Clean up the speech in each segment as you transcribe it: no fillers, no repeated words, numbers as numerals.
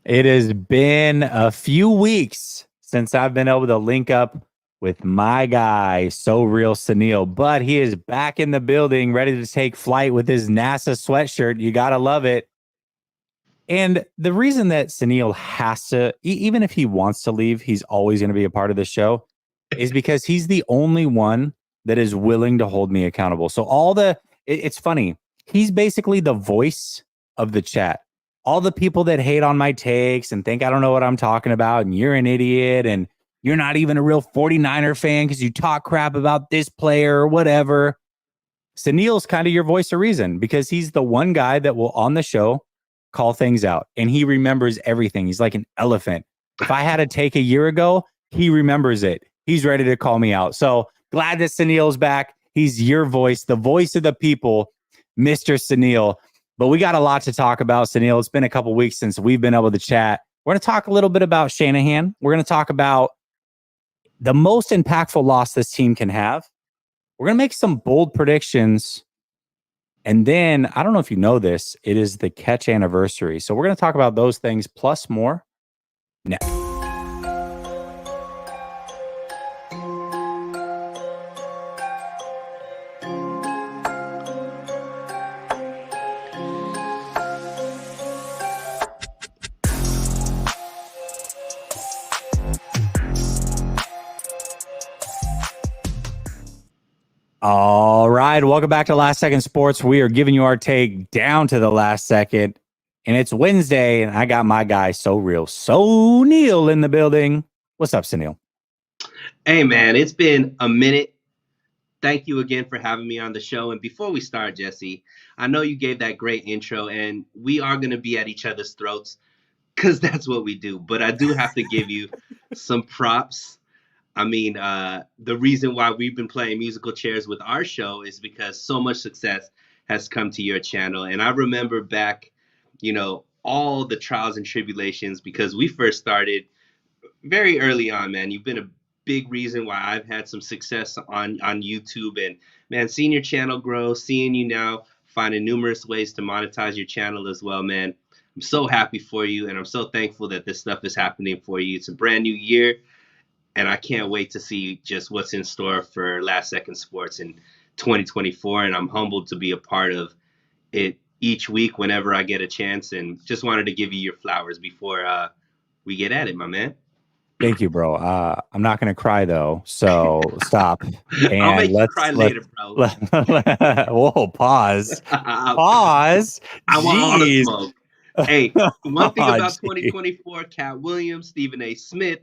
It has been a few weeks since I've been able to link up with my guy, So Real Sunil, but he is back in the building, ready to take flight with his NASA sweatshirt. You got to love it. And the reason that Sunil has to, even if he wants to leave, he's always going to be a part of the show, is because he's the only one that is willing to hold me accountable. So it's funny. He's basically the voice of the chat. All the people that hate on my takes and think I don't know what I'm talking about, and you're an idiot, and you're not even a real 49er fan because you talk crap about this player or whatever. Sunil's kind of your voice of reason because he's the one guy that will on the show call things out and he remembers everything. He's like an elephant. If I had a take a year ago, he remembers it. He's ready to call me out. So glad that Sunil's back. He's your voice, the voice of the people, Mr. Sunil. But we got a lot to talk about, Sunil. It's been a couple weeks since we've been able to chat. We're going to talk a little bit about Shanahan. We're going to talk about the most impactful loss this team can have. We're going to make some bold predictions. And then, I don't know if you know this, it is the catch anniversary. So we're going to talk about those things plus more next. All right, welcome back to Last Second Sports. We are giving you our take down to the last second, and it's Wednesday, and I got my guy, So Real, Sunil in the building. What's up, Sunil? Hey, man, it's been a minute. Thank you again for having me on the show. And before we start, Jesse, I know you gave that great intro, and we are going to be at each other's throats because that's what we do. But I do have to give you some props. I mean, the reason why we've been playing musical chairs with our show is because so much success has come to your channel. And I remember back, all the trials and tribulations because we first started very early on, man. You've been a big reason why I've had some success on YouTube. And, man, seeing your channel grow, seeing you now finding numerous ways to monetize your channel as well, man. I'm so happy for you, and I'm so thankful that this stuff is happening for you. It's a brand new year. And I can't wait to see just what's in store for Last Second Sports in 2024. And I'm humbled to be a part of it each week whenever I get a chance. And just wanted to give you your flowers before we get at it, my man. Thank you, bro. I'm not going to cry, though. So stop. And I'll make you cry later, bro. Whoa, pause. Pause. I want all the smoke. Hey, one thing about 2024, Cat Williams, Stephen A. Smith,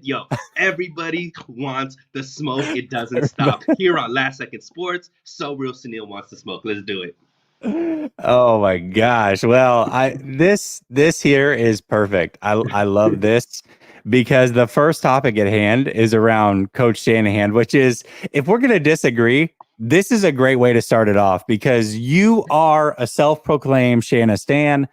everybody wants the smoke. It doesn't stop. Here on Last Second Sports, So Real Sunil wants the smoke. Let's do it. Oh my gosh. Well, this here is perfect. I love this because the first topic at hand is around Coach Shanahan, which is if we're going to disagree, this is a great way to start it off because you are a self-proclaimed Shana Stan.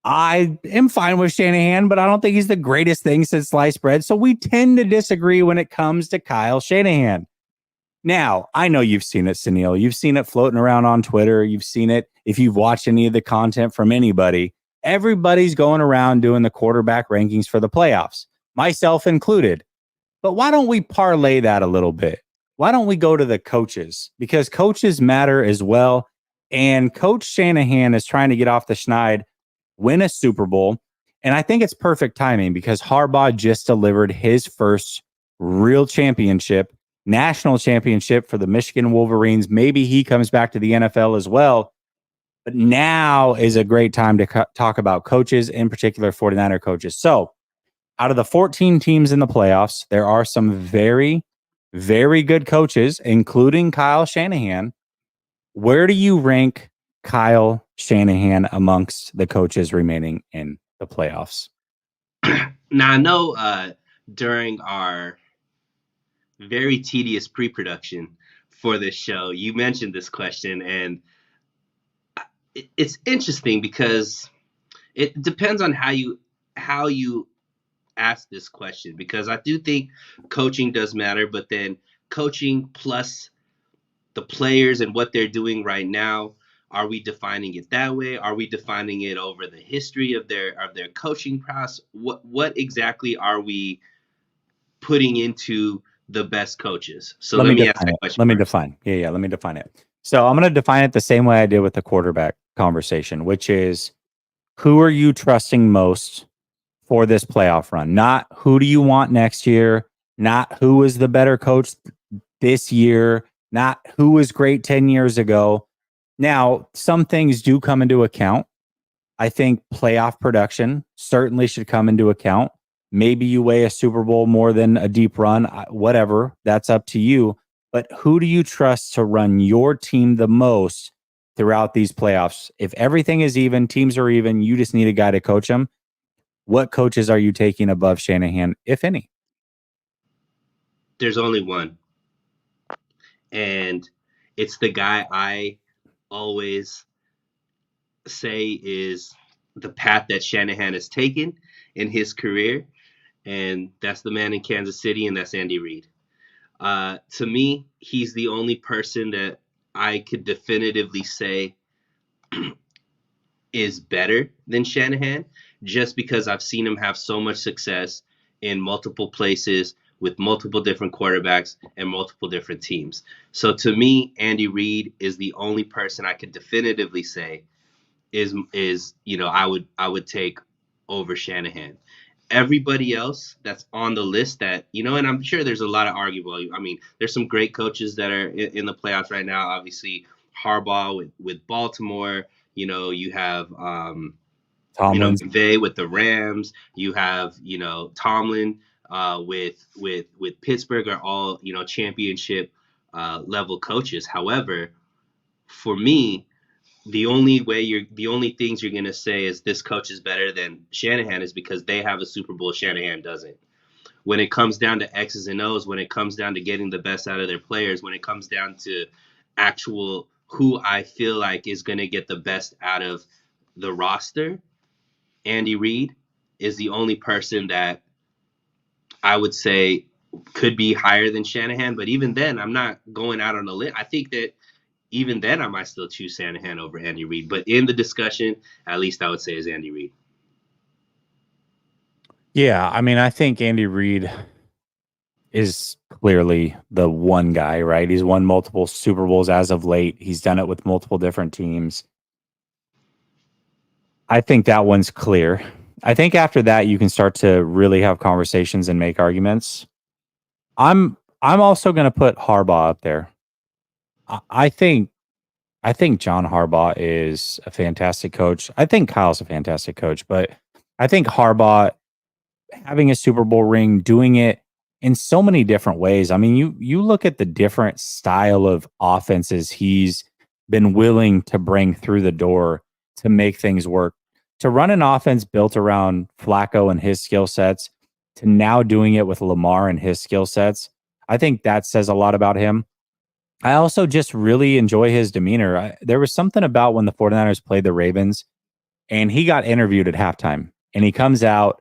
I am fine with Shanahan, but I don't think he's the greatest thing since sliced bread. So we tend to disagree when it comes to Kyle Shanahan. Now, I know you've seen it, Sunil. You've seen it floating around on Twitter. You've seen it if you've watched any of the content from anybody. Everybody's going around doing the quarterback rankings for the playoffs, myself included. But why don't we parlay that a little bit? Why don't we go to the coaches? Because coaches matter as well. And Coach Shanahan is trying to get off the schneid, win a Super Bowl. And I think it's perfect timing because Harbaugh just delivered his first real championship, national championship for the Michigan Wolverines. Maybe he comes back to the NFL as well. But now is a great time to talk about coaches, in particular 49er coaches. So out of the 14 teams in the playoffs, there are some very, very good coaches, including Kyle Shanahan. Where do you rank Kyle Shanahan amongst the coaches remaining in the playoffs? Now, I know during our very tedious pre-production for this show, you mentioned this question, and it's interesting because it depends on how you ask this question, because I do think coaching does matter, but then coaching plus the players and what they're doing right now Are we defining it that way? Are we defining it over the history of their coaching process? What exactly are we putting into the best coaches? So Let let me me ask define that it. question Let me first. define. Yeah. Let me define it. So I'm going to define it the same way I did with the quarterback conversation, which is who are you trusting most for this playoff run? Not who do you want next year, not who is the better coach this year, not who was great 10 years ago. Now, some things do come into account. I think playoff production certainly should come into account. Maybe you weigh a Super Bowl more than a deep run, whatever. That's up to you. But who do you trust to run your team the most throughout these playoffs? If everything is even, teams are even, you just need a guy to coach them. What coaches are you taking above Shanahan, if any? There's only one, and it's the guy I always say is the path that Shanahan has taken in his career, and that's the man in Kansas City, and that's Andy Reid. To me, he's the only person that I could definitively say is better than Shanahan, just because I've seen him have so much success in multiple places with multiple different quarterbacks and multiple different teams. So to me, Andy Reid is the only person I could definitively say is I would take over Shanahan. Everybody else that's on the list that and I'm sure there's a lot of arguable. I mean, there's some great coaches that are in the playoffs right now. Obviously, Harbaugh with Baltimore. You have Tomlin's. McVay with the Rams. You have Tomlin with Pittsburgh are all championship level coaches. However, for me, the only things you're gonna say is this coach is better than Shanahan is because they have a Super Bowl. Shanahan doesn't. When it comes down to X's and O's, when it comes down to getting the best out of their players, when it comes down to actual who I feel like is gonna get the best out of the roster, Andy Reid is the only person that I would say could be higher than Shanahan. But even then, I'm not going out on a limb. I think that even then, I might still choose Shanahan over Andy Reid. But in the discussion, at least I would say is Andy Reid. Yeah, I mean, I think Andy Reid is clearly the one guy, right? He's won multiple Super Bowls as of late. He's done it with multiple different teams. I think that one's clear. I think after that you can start to really have conversations and make arguments. I'm also going to put Harbaugh up there. I, I think I think John Harbaugh is a fantastic coach. I think Kyle's a fantastic coach, but I think Harbaugh having a Super Bowl ring, doing it in so many different ways. I mean, you look at the different style of offenses he's been willing to bring through the door to make things work. To run an offense built around Flacco and his skill sets, to now doing it with Lamar and his skill sets, I think that says a lot about him. I also just really enjoy his demeanor. There was something about when the 49ers played the Ravens and he got interviewed at halftime and he comes out.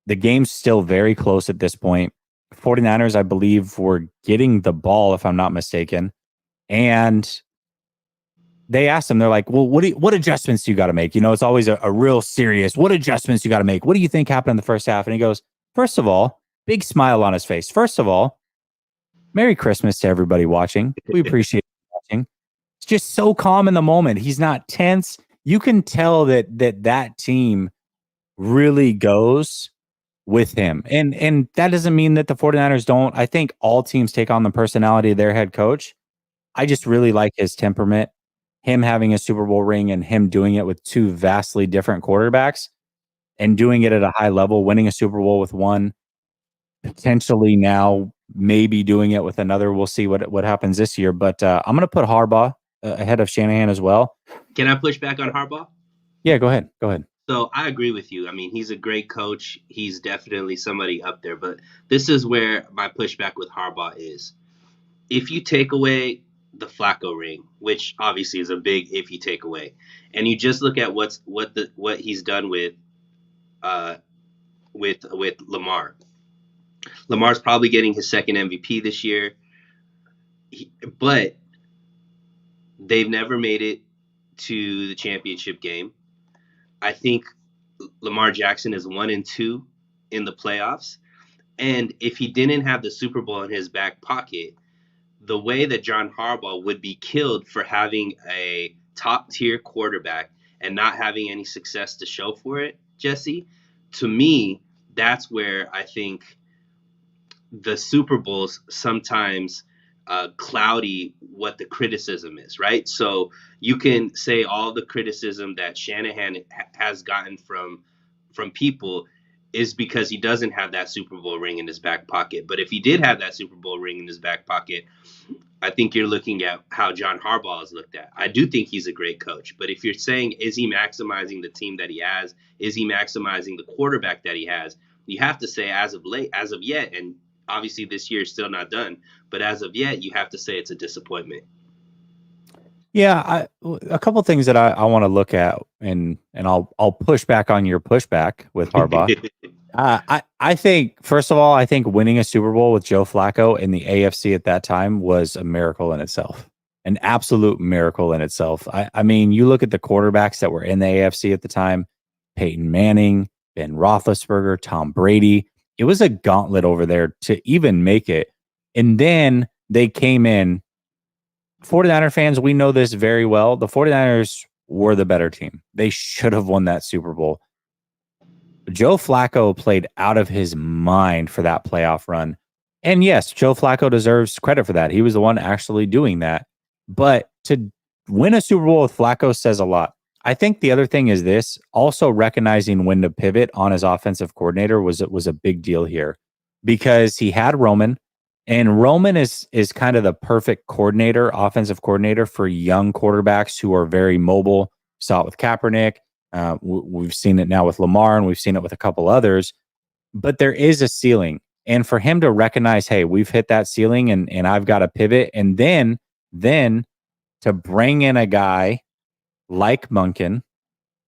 The game's still very close at this point. 49ers, I believe, were getting the ball, if I'm not mistaken. And they asked him, they're like, well, what adjustments do you got to make? It's always a real serious, what adjustments you got to make? What do you think happened in the first half? And he goes, first of all, big smile on his face. First of all, Merry Christmas to everybody watching. We appreciate you watching. It's just so calm in the moment. He's not tense. You can tell that team really goes with him. And that doesn't mean that the 49ers don't. I think all teams take on the personality of their head coach. I just really like his temperament, him having a Super Bowl ring and him doing it with two vastly different quarterbacks and doing it at a high level, winning a Super Bowl with one, potentially now maybe doing it with another. We'll see what happens this year. But I'm going to put Harbaugh ahead of Shanahan as well. Can I push back on Harbaugh? Yeah, go ahead. Go ahead. So I agree with you. I mean, he's a great coach. He's definitely somebody up there. But this is where my pushback with Harbaugh is. If you take away the Flacco ring, which obviously is a big if you take away, and you just look at what he's done uh, with Lamar. Lamar's probably getting his second MVP this year, but they've never made it. to the championship game. I think Lamar Jackson is 1-2 in the playoffs. And if he didn't have the Super Bowl in his back pocket, the way that John Harbaugh would be killed for having a top tier quarterback and not having any success to show for it, Jesse, to me, that's where I think the Super Bowls sometimes cloudy what the criticism is, right? So you can say all the criticism that Shanahan has gotten from people is because he doesn't have that Super Bowl ring in his back pocket. But if he did have that Super Bowl ring in his back pocket, I think you're looking at how John Harbaugh is looked at. I do think he's a great coach, but if you're saying, is he maximizing the team that he has? Is he maximizing the quarterback that he has? You have to say, as of yet, and obviously this year is still not done, but as of yet, you have to say it's a disappointment. Yeah, a couple things that I want to look at, and I'll push back on your pushback with Harbaugh. I think, first of all, I think winning a Super Bowl with Joe Flacco in the AFC at that time was a miracle in itself, an absolute miracle in itself. I mean, you look at the quarterbacks that were in the AFC at the time: Peyton Manning, Ben Roethlisberger, Tom Brady. It was a gauntlet over there to even make it. And then they came in. 49er fans, we know this very well. The 49ers were the better team. They should have won that Super Bowl. Joe Flacco played out of his mind for that playoff run. And yes, Joe Flacco deserves credit for that. He was the one actually doing that. But to win a Super Bowl with Flacco says a lot. I think the other thing is this, also recognizing when to pivot on his offensive coordinator was a big deal here, because he had Roman, and Roman is kind of the perfect coordinator, offensive coordinator for young quarterbacks who are very mobile. Saw it with Kaepernick. We've seen it now with Lamar, and we've seen it with a couple others. But there is a ceiling. And for him to recognize, hey, we've hit that ceiling and I've got to pivot. And then to bring in a guy like Munkin,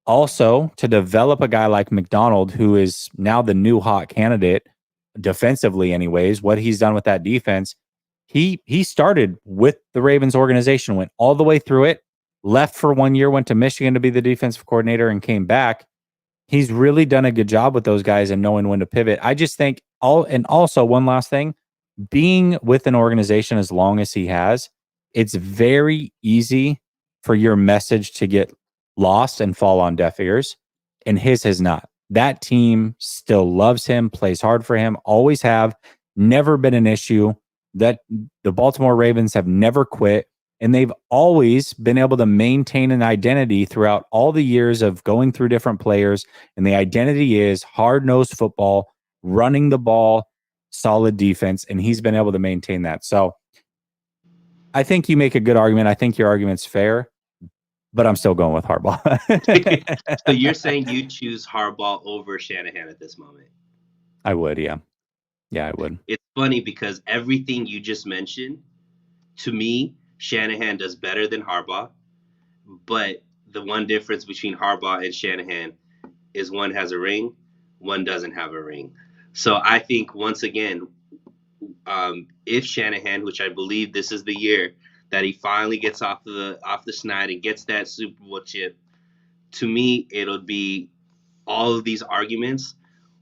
also to develop a guy like McDonald, who is now the new hot candidate defensively anyways, what he's done with that defense. He started with the Ravens organization, went all the way through it, left for 1 year, went to Michigan to be the defensive coordinator, and came back. He's really done a good job with those guys and knowing when to pivot. I just think and also one last thing, being with an organization as long as he has, it's very easy for your message to get lost and fall on deaf ears, and his has not. That team still loves him, plays hard for him, always have, never been an issue. That the Baltimore Ravens have never quit, and they've always been able to maintain an identity throughout all the years of going through different players, and the identity is hard-nosed football, running the ball, solid defense, and he's been able to maintain that. So I think you make a good argument. I think your argument's fair, but I'm still going with Harbaugh. So you're saying you choose Harbaugh over Shanahan at this moment? I would, yeah. Yeah, I would. It's funny because everything you just mentioned, to me, Shanahan does better than Harbaugh. But the one difference between Harbaugh and Shanahan is one has a ring, one doesn't have a ring. So I think, once again, if Shanahan, which I believe this is the year that he finally gets off the schneid and gets that Super Bowl chip, to me, it'll be all of these arguments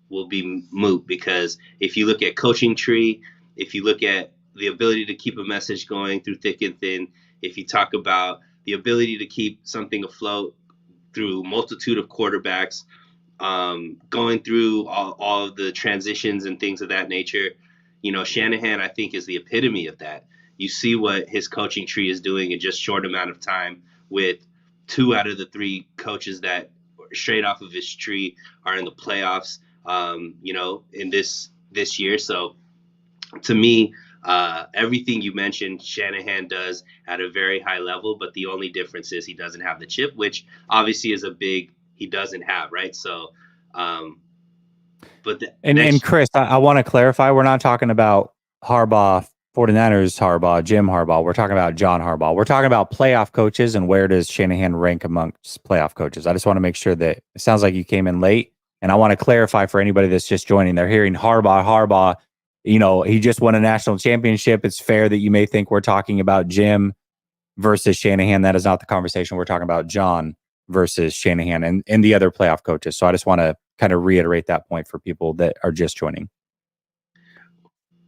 will be moot, because if you look at coaching tree, if you look at the ability to keep a message going through thick and thin, if you talk about the ability to keep something afloat through multitude of quarterbacks, going through all of the transitions and things of that nature, Shanahan, I think, is the epitome of that. You see what his coaching tree is doing in just short amount of time, with 2 out of the 3 coaches that straight off of his tree are in the playoffs, in this year. So to me, everything you mentioned, Shanahan does at a very high level, but the only difference is he doesn't have the chip, which obviously is he doesn't have, right? So, and Chris, I want to clarify, we're not talking about Harbaugh, 49ers Harbaugh, Jim Harbaugh. We're talking about John Harbaugh. We're talking about playoff coaches, and where does Shanahan rank amongst playoff coaches? I just want to make sure that it sounds like you came in late, and I want to clarify for anybody that's just joining. They're hearing Harbaugh. He just won a national championship. It's fair that you may think we're talking about Jim. versus Shanahan. That is not the conversation. We're talking about John versus Shanahan and the other playoff coaches. So I just want to kind of reiterate that point for people that are just joining.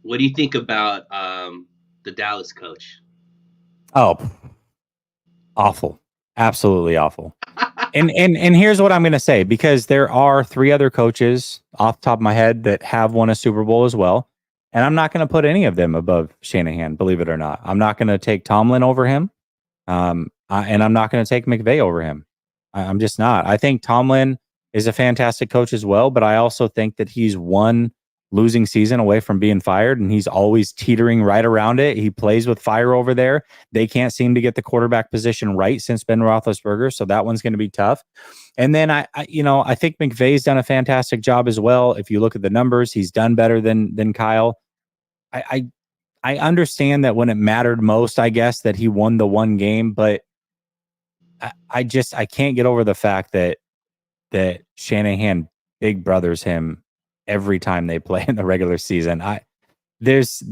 What do you think about the Dallas coach? Oh, awful. Absolutely awful. And here's what I'm going to say, because there are 3 other coaches off the top of my head that have won a Super Bowl as well. And I'm not going to put any of them above Shanahan, believe it or not. I'm not going to take Tomlin over him. And I'm not going to take McVay over him. I'm just not. I think Tomlin is a fantastic coach as well, but I also think that he's one losing season away from being fired, and he's always teetering right around it. He plays with fire over there. They can't seem to get the quarterback position right since Ben Roethlisberger, so that one's going to be tough. And then I think McVay's done a fantastic job as well. If you look at the numbers, he's done better than Kyle. I understand that when it mattered most, I guess, that he won the one game, but I can't get over the fact that Shanahan big brothers him every time they play in the regular season. That's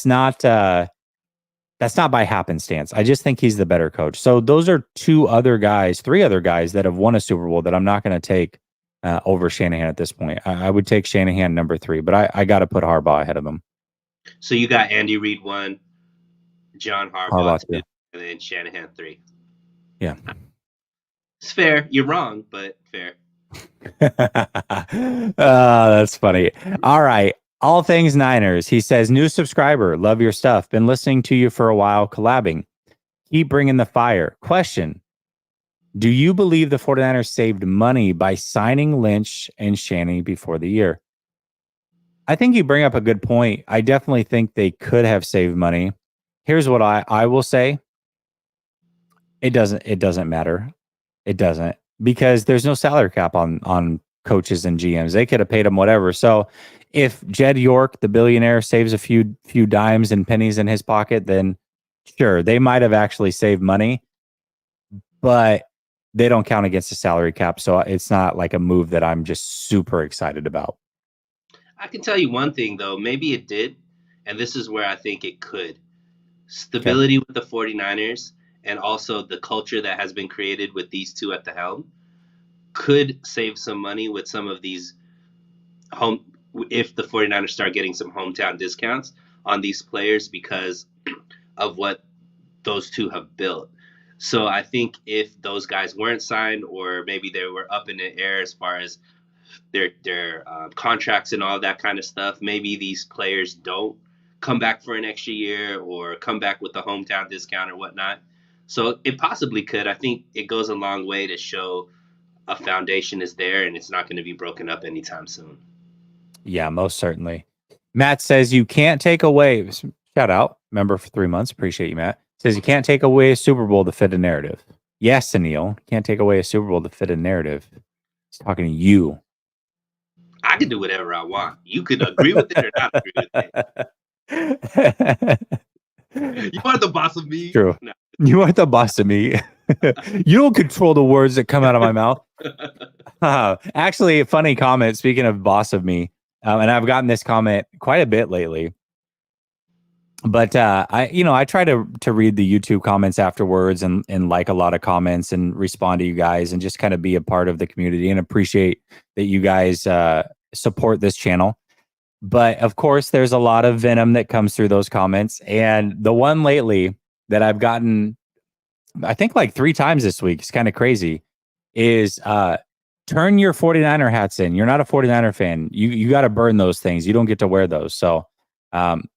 not by happenstance. I just think he's the better coach. So those are 3 other guys that have won a Super Bowl that I'm not going to take over Shanahan at this point. I would take Shanahan number 3, but I got to put Harbaugh ahead of him. So you got Andy Reid 1, John Harbaugh 2, and then Shanahan 3. Yeah. It's fair. You're wrong, but fair. That's funny. All right. All things Niners. He says, new subscriber. Love your stuff. Been listening to you for a while, collabing. Keep bringing the fire. Question. Do you believe the 49ers saved money by signing Lynch and Shanny before the year? I think you bring up a good point. I definitely think they could have saved money. Here's what I will say. It doesn't matter. It doesn't, because there's no salary cap on coaches and GMs. They could have paid them whatever. So if Jed York, the billionaire, saves a few dimes and pennies in his pocket, then sure, they might have actually saved money, but they don't count against the salary cap. So it's not like a move that I'm just super excited about. I can tell you one thing, though. Maybe it did, and this is where I think it could. Stability with the 49ers and also the culture that has been created with these 2 at the helm could save some money with some of these if the 49ers start getting some hometown discounts on these players because of what those 2 have built. So I think if those guys weren't signed, or maybe they were up in the air as far as their contracts and all that kind of stuff, maybe these players don't come back for an extra year or come back with the hometown discount or whatnot. So it possibly could. I think it goes a long way to show a foundation is there and it's not going to be broken up anytime soon. Yeah, most certainly. Matt says you can't take away, shout out, member for 3 months. Appreciate you, Matt. Says you can't take away a Super Bowl to fit a narrative. Yes, Anil, can't take away a Super Bowl to fit a narrative. He's talking to you. I can do whatever I want. You could agree with it or not agree with it. You are the boss of me. True. No. You are the boss of me. You don't control the words that come out of my mouth. Actually, a funny comment. Speaking of boss of me, and I've gotten this comment quite a bit lately. But I try to read the YouTube comments afterwards and like a lot of comments and respond to you guys and just kind of be a part of the community and appreciate that you guys support this channel. But of course, there's a lot of venom that comes through those comments. And the one lately that I've gotten, I think like 3 times this week, it's kind of crazy, is turn your 49er hats in. You're not a 49er fan. You got to burn those things. You don't get to wear those. So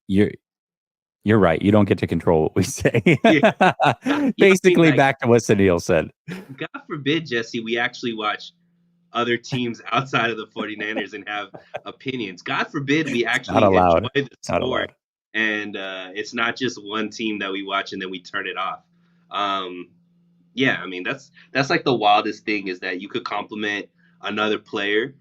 you're right. You don't get to control what we say. Yeah. Basically, like, back to what Sunil said. God forbid, Jesse, we actually watch other teams outside of the 49ers and have opinions. God forbid we actually enjoy the sport. And it's not just one team that we watch and then we turn it off. Yeah, I mean, that's like the wildest thing, is that you could compliment another player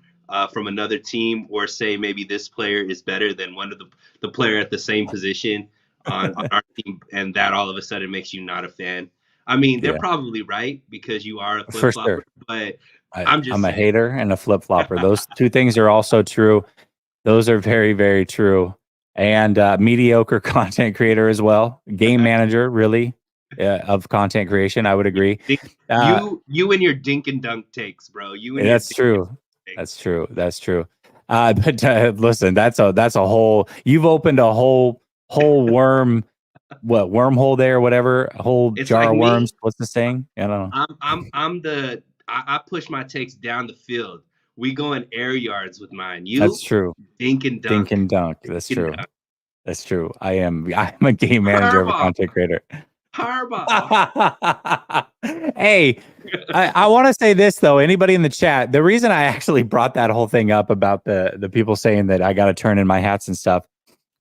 from another team, or say maybe this player is better than one of the player at the same position on our team, and that all of a sudden makes you not a fan. I mean, they're probably right, because you are a flip-flopper, sure. But I'm a hater and a flip-flopper. Those 2 things are also true. Those are very, very true. And mediocre content creator as well. Game manager, really. of content creation. I would agree. Dink- Uh, you and your dink and dunk takes, bro. You and your that's dink true. takes. That's true. That's true. But listen, that's a whole. You've opened a whole wormhole there, whatever, a whole It's jar like of worms. me. What's the saying? I don't know. I push my takes down the field. We go in air yards with mine. That's You true. dink and Dink dunk. and dunk. Dink That's and true. dunk. That's true. I'm a game manager of a Harbaugh. content creator. Harbaugh. Hey, I want to say this though. Anybody in the chat, the reason I actually brought that whole thing up about the people saying that I got to turn in my hats and stuff,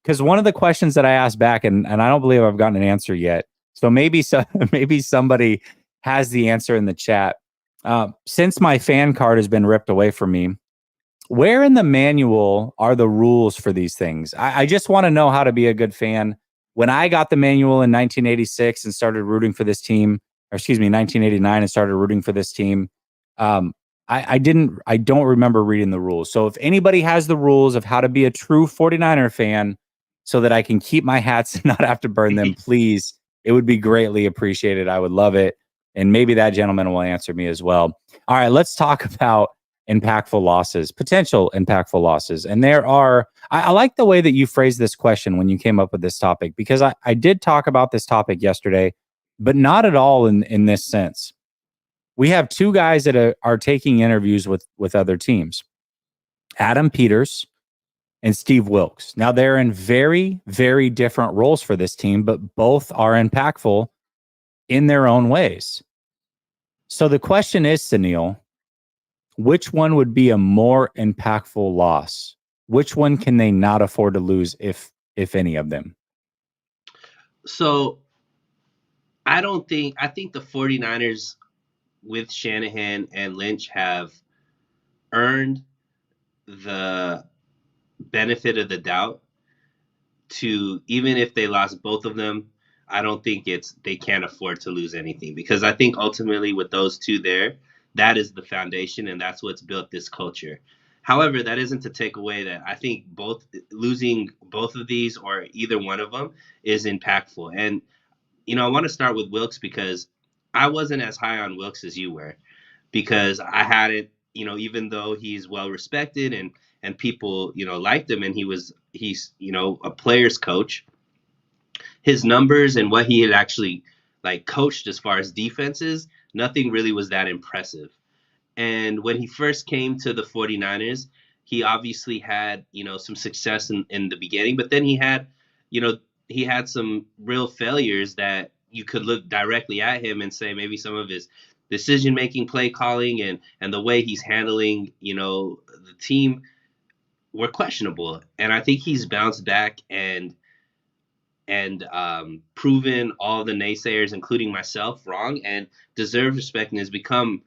because one of the questions that I asked back, and I don't believe I've gotten an answer yet. So maybe somebody has the answer in the chat. Since my fan card has been ripped away from me, where in the manual are the rules for these things? I just want to know how to be a good fan. When I got the manual in 1986 and started rooting for this team, or excuse me, 1989 and started rooting for this team, um, I don't remember reading the rules. So if anybody has the rules of how to be a true 49er fan so that I can keep my hats and not have to burn them, please, it would be greatly appreciated. I would love it. And maybe that gentleman will answer me as well. All right, let's talk about impactful losses, potential impactful losses. And there are, I like the way that you phrased this question when you came up with this topic, because I did talk about this topic yesterday, but not at all in this sense. We have two guys that are taking interviews with other teams, Adam Peters and Steve Wilkes. Now they're in very, very different roles for this team, but both are impactful in their own ways. So the question is, Sunil, which one would be a more impactful loss? Which one can they not afford to lose, if any of them? So I think the 49ers with Shanahan and Lynch have earned the benefit of the doubt to, even if they lost both of them, I don't think it's they can't afford to lose anything, because I think ultimately with those two there, that is the foundation and that's what's built this culture. However, that isn't to take away that I think both losing both of these or either one of them is impactful. And I want to start with Wilkes because I wasn't as high on Wilkes as you were, because I hadn't, even though he's well respected and people, liked him, and he's, a player's coach, his numbers and what he had actually like coached as far as defenses, nothing really was that impressive. And when he first came to the 49ers, he obviously had, some success in the beginning, but then you know, he had some real failures that you could look directly at him and say maybe some of his decision making, play calling, and the way he's handling, the team were questionable. And I think he's bounced back and proven all the naysayers, including myself, wrong, and deserves respect, and has become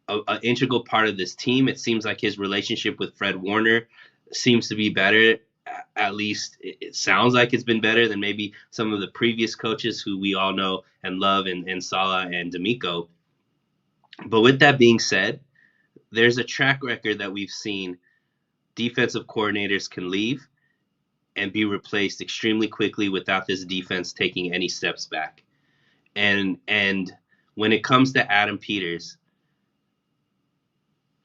an integral part of this team. It seems like his relationship with Fred Warner seems to be better. At least it sounds like it's been better than maybe some of the previous coaches who we all know and love, and Saleh and D'Amico. But with that being said, there's a track record that we've seen defensive coordinators can leave and be replaced extremely quickly without this defense taking any steps back. And when it comes to Adam Peters,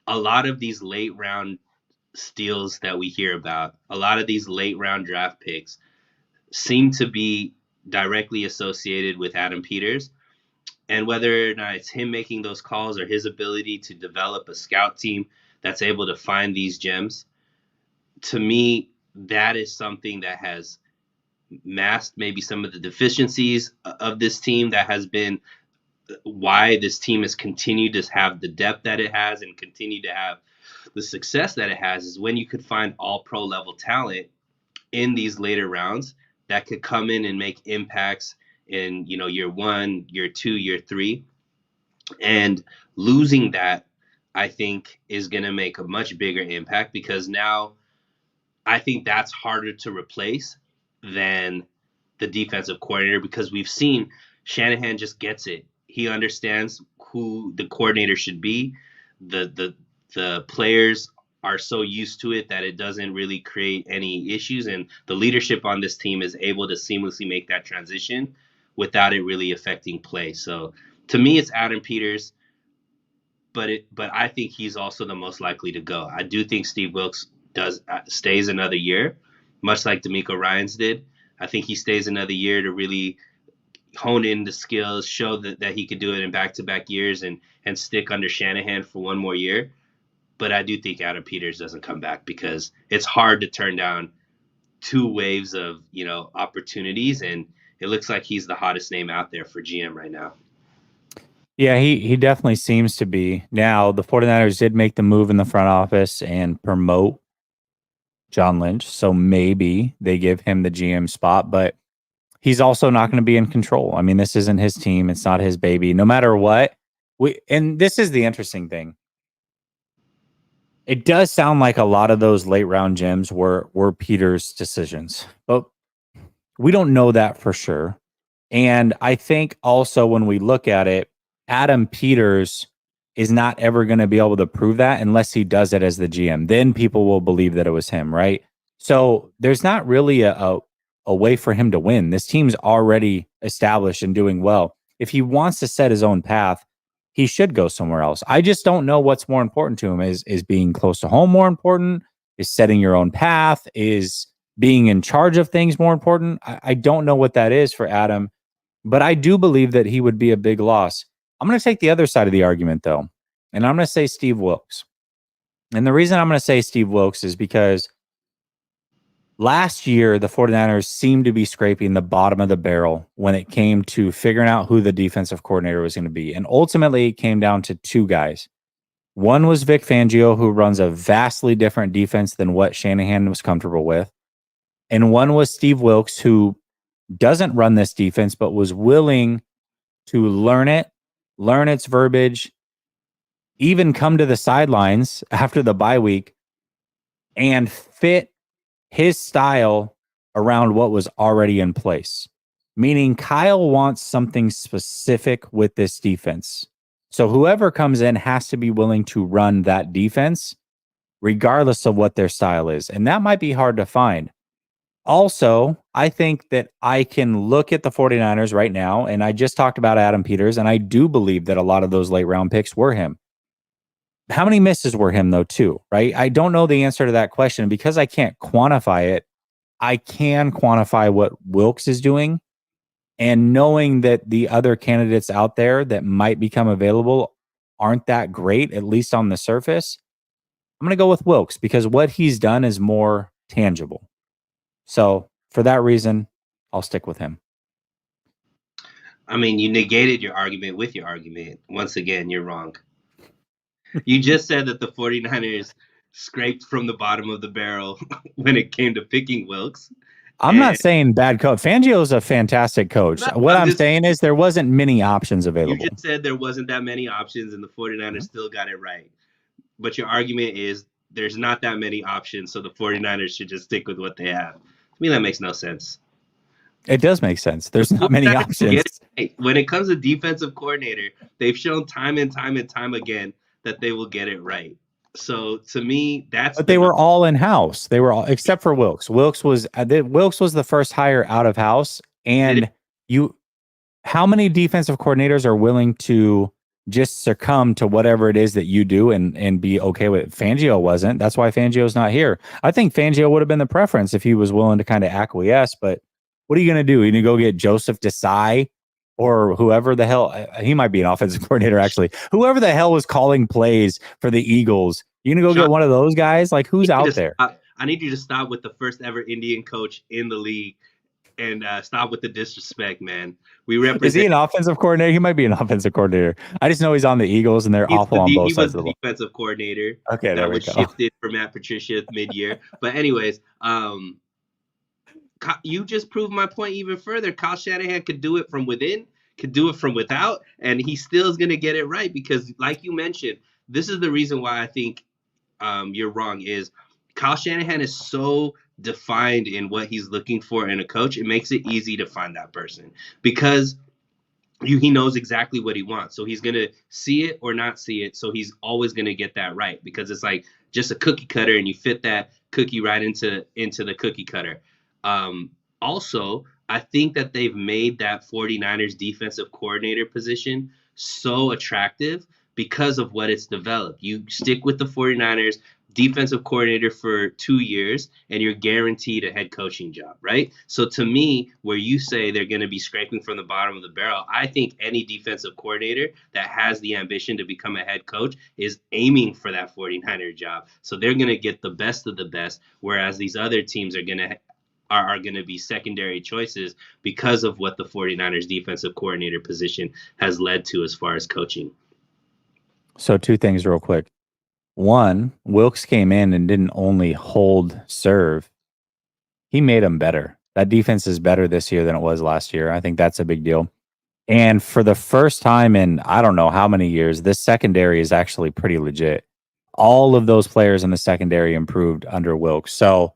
a lot of these late round steals that we hear about, a lot of these late round draft picks seem to be directly associated with Adam Peters. And whether or not it's him making those calls or his ability to develop a scout team that's able to find these gems, to me, that is something that has masked maybe some of the deficiencies of this team, that has been why this team has continued to have the depth that it has and continue to have the success that it has, is when you could find all pro level talent in these later rounds that could come in and make impacts in, year 1, year 2, year 3. And losing that, I think, is going to make a much bigger impact, because now I think that's harder to replace than the defensive coordinator, because we've seen Shanahan just gets it. He understands who the coordinator should be. The players are so used to it that it doesn't really create any issues, and the leadership on this team is able to seamlessly make that transition without it really affecting play. So to me, it's Adam Peters, but I think he's also the most likely to go. I do think Steve Wilks does stays another year, much like D'Amico Ryans did. I think he stays another year to really hone in the skills, show that he could do it in back-to-back years, and stick under Shanahan for one more year. But I do think Adam Peters doesn't come back because it's hard to turn down two waves of opportunities, and it looks like he's the hottest name out there for GM right now. Yeah, he definitely seems to be. Now, the 49ers did make the move in the front office and promote John Lynch, so maybe they give him the GM spot, but he's also not going to be in control. I mean, this isn't his team, it's not his baby. No matter what, and this is the interesting thing. It does sound like a lot of those late round gems were Peter's decisions, but we don't know that for sure. And I think also when we look at it, Adam Peters is not ever going to be able to prove that unless he does it as the GM. Then people will believe that it was him, right? So there's not really a way for him to win. This team's already established and doing well. If he wants to set his own path, he should go somewhere else. I just don't know what's more important to him. Is being close to home more important? Is setting your own path? Is being in charge of things more important? I don't know what that is for Adam, but I do believe that he would be a big loss. I'm going to take the other side of the argument, though, and I'm going to say Steve Wilks. And the reason I'm going to say Steve Wilks is because last year, the 49ers seemed to be scraping the bottom of the barrel when it came to figuring out who the defensive coordinator was going to be. And ultimately, it came down to two guys. One was Vic Fangio, who runs a vastly different defense than what Shanahan was comfortable with. And one was Steve Wilks, who doesn't run this defense, but was willing to learn it, learn its verbiage, even come to the sidelines after the bye week and fit his style around what was already in place. Meaning Kyle wants something specific with this defense. So whoever comes in has to be willing to run that defense regardless of what their style is. And that might be hard to find. Also, I think that I can look at the 49ers right now, and I just talked about Adam Peters, and I do believe that a lot of those late round picks were him. How many misses were him, though, too, right? I don't know the answer to that question because I can't quantify it. I can quantify what Wilks is doing, and knowing that the other candidates out there that might become available aren't that great, at least on the surface. I'm going to go with Wilks because what he's done is more tangible. So for that reason, I'll stick with him. I mean, you negated your argument with your argument. Once again, you're wrong. You just said that the 49ers scraped from the bottom of the barrel when it came to picking Wilks. I'm not saying bad coach. Fangio is a fantastic coach. What I'm saying is there wasn't many options available. You just said there wasn't that many options and the 49ers still got it right. But your argument is there's not that many options, so the 49ers should just stick with what they have. To me, that makes no sense. It does make sense. There's not many options. When it comes to defensive coordinator, they've shown time and time and time again that they will get it right. So to me, that's. But they were all in house. They were all except for Wilks. Wilks was the first hire out of house. And how many defensive coordinators are willing to just succumb to whatever it is that you do and be okay with it? Fangio wasn't. That's why Fangio's not here. I think Fangio would have been the preference if he was willing to kind of acquiesce. But what are you going to do? You going to go get Joseph Desai or whoever the hell? He might be an offensive coordinator, actually. Whoever the hell was calling plays for the Eagles. You going to go get one of those guys? Like, who's out there? I need you to stop with the first ever Indian coach in the league and stop with the disrespect, man. We represent. Is he an offensive coordinator? He might be an offensive coordinator. I just know he's on the Eagles, and they're awful on both sides of the ball. He was the defensive coordinator. Okay, that was shifted for Matt Patricia mid-year. But anyways, you just proved my point even further. Kyle Shanahan could do it from within, could do it from without, and he still is going to get it right because, like you mentioned, this is the reason why I think you're wrong. Is Kyle Shanahan is so defined in what he's looking for in a coach, it makes it easy to find that person because he knows exactly what he wants. So he's going to see it or not see it. So he's always going to get that right because it's like just a cookie cutter and you fit that cookie right into the cookie cutter. Also, I think that they've made that 49ers defensive coordinator position so attractive because of what it's developed. You stick with the 49ers defensive coordinator for 2 years and you're guaranteed a head coaching job, right? So to me, where you say they're going to be scraping from the bottom of the barrel, I think any defensive coordinator that has the ambition to become a head coach is aiming for that 49er job. So they're going to get the best of the best, whereas these other teams are going to be secondary choices because of what the 49ers defensive coordinator position has led to as far as coaching. So two things real quick. One, Wilkes came in and didn't only hold serve, he made them better. That defense is better this year than it was last year. I think that's a big deal. And for the first time in I don't know how many years, this secondary is actually pretty legit. All of those players in the secondary improved under Wilkes. So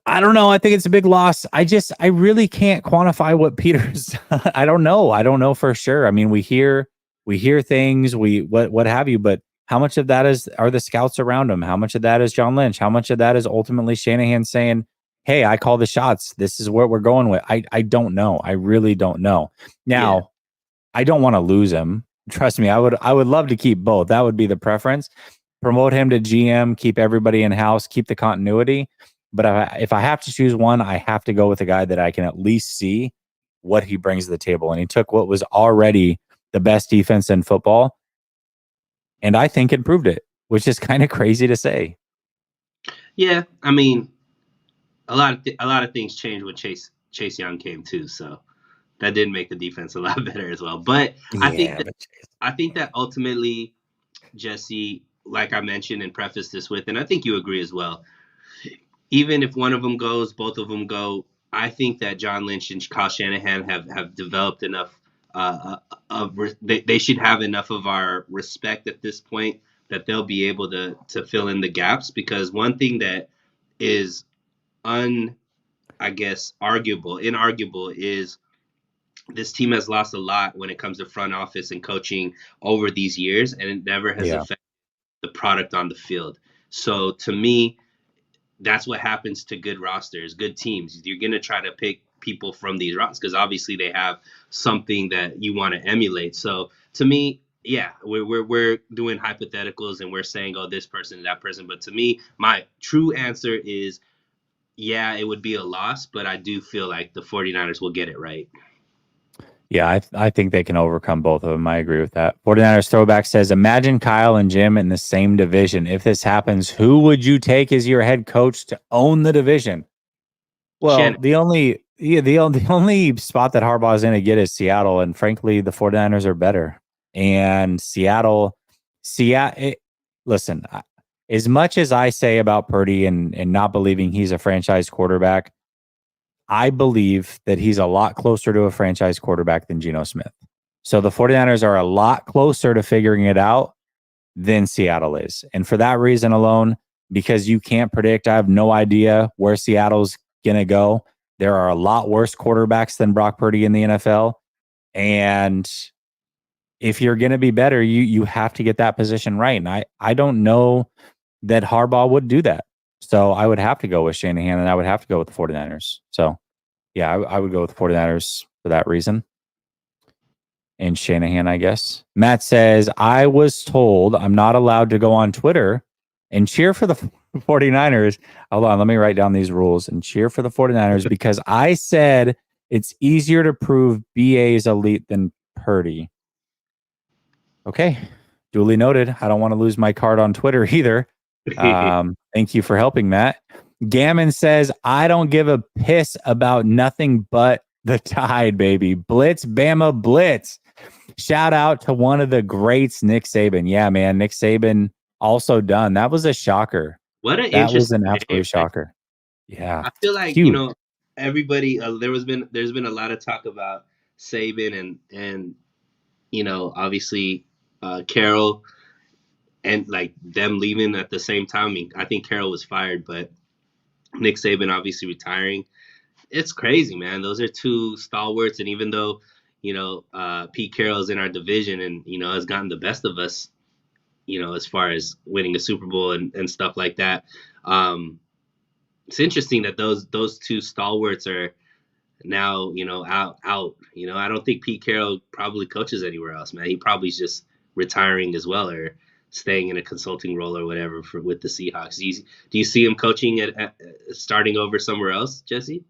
I don't know. I think it's a big loss. I really can't quantify what Peters. I don't know. I don't know for sure. I mean, we hear things, what have you, but how much of that are the scouts around him? How much of that is John Lynch? How much of that is ultimately Shanahan saying, "Hey, I call the shots. This is what we're going with." I don't know. I really don't know. Yeah. Now, I don't want to lose him. Trust me, I would love to keep both. That would be the preference. Promote him to GM, keep everybody in house, keep the continuity. But if I have to choose one, I have to go with a guy that I can at least see what he brings to the table. And he took what was already the best defense in football, and I think improved it, which is kind of crazy to say. Yeah. I mean, a lot of things changed when Chase Young came too, so that did make the defense a lot better as well. But I think Yeah, that but I think that ultimately, Jesse, like I mentioned and prefaced this with, and I think you agree as well, even if one of them goes, both of them go. I think that John Lynch and Kyle Shanahan have developed enough. They should have enough of our respect at this point that they'll be able to fill in the gaps. Because one thing that is I guess, inarguable is this team has lost a lot when it comes to front office and coaching over these years, and it never has yeah. affected the product on the field. So to me, that's what happens to good rosters, good teams. You're going to try to pick people from these rosters because obviously they have something that you want to emulate. So to me, yeah, we're doing hypotheticals and we're saying, oh, this person, that person. But to me, my true answer is, yeah, it would be a loss, but I do feel like the 49ers will get it right. Yeah, I think they can overcome both of them. I agree with that. 49ers throwback says, imagine Kyle and Jim in the same division. If this happens, who would you take as your head coach to own the division? Well, Shannon, the only spot that Harbaugh's in to get is Seattle, and frankly, the 49ers are better. And Seattle, listen, as much as I say about Purdy and not believing he's a franchise quarterback, I believe that he's a lot closer to a franchise quarterback than Geno Smith. So the 49ers are a lot closer to figuring it out than Seattle is. And for that reason alone, because you can't predict, I have no idea where Seattle's going to go. There are a lot worse quarterbacks than Brock Purdy in the NFL. And if you're going to be better, you have to get that position right. And I don't know that Harbaugh would do that. So I would have to go with Shanahan and I would have to go with the 49ers. So yeah, I would go with the 49ers for that reason. And Shanahan, I guess. Matt says, I was told I'm not allowed to go on Twitter and cheer for the 49ers. Hold on, let me write down these rules and cheer for the 49ers because I said it's easier to prove BA is elite than Purdy. Okay, duly noted. I don't want to lose my card on Twitter either. Thank you for helping, Matt. Gammon says, I don't give a piss about nothing but the Tide, baby. Blitz, Bama, Blitz. Shout out to one of the greats, Nick Saban. Yeah, man. Nick Saban also done. That was a shocker. what an That was interesting an name, absolute right? shocker. Yeah. I feel like Huge. everybody. There's been a lot of talk about Saban and obviously Carroll and like them leaving at the same time. I mean, I think Carroll was fired, but Nick Saban obviously retiring. It's crazy, man. Those are two stalwarts, and even though Pete Carroll's in our division and has gotten the best of us, as far as winning a Super Bowl and stuff like that. It's interesting that those two stalwarts are now, out. I don't think Pete Carroll probably coaches anywhere else, man. He probably's just retiring as well, or staying in a consulting role or whatever with the Seahawks. Do you see him coaching at starting over somewhere else, Jesse?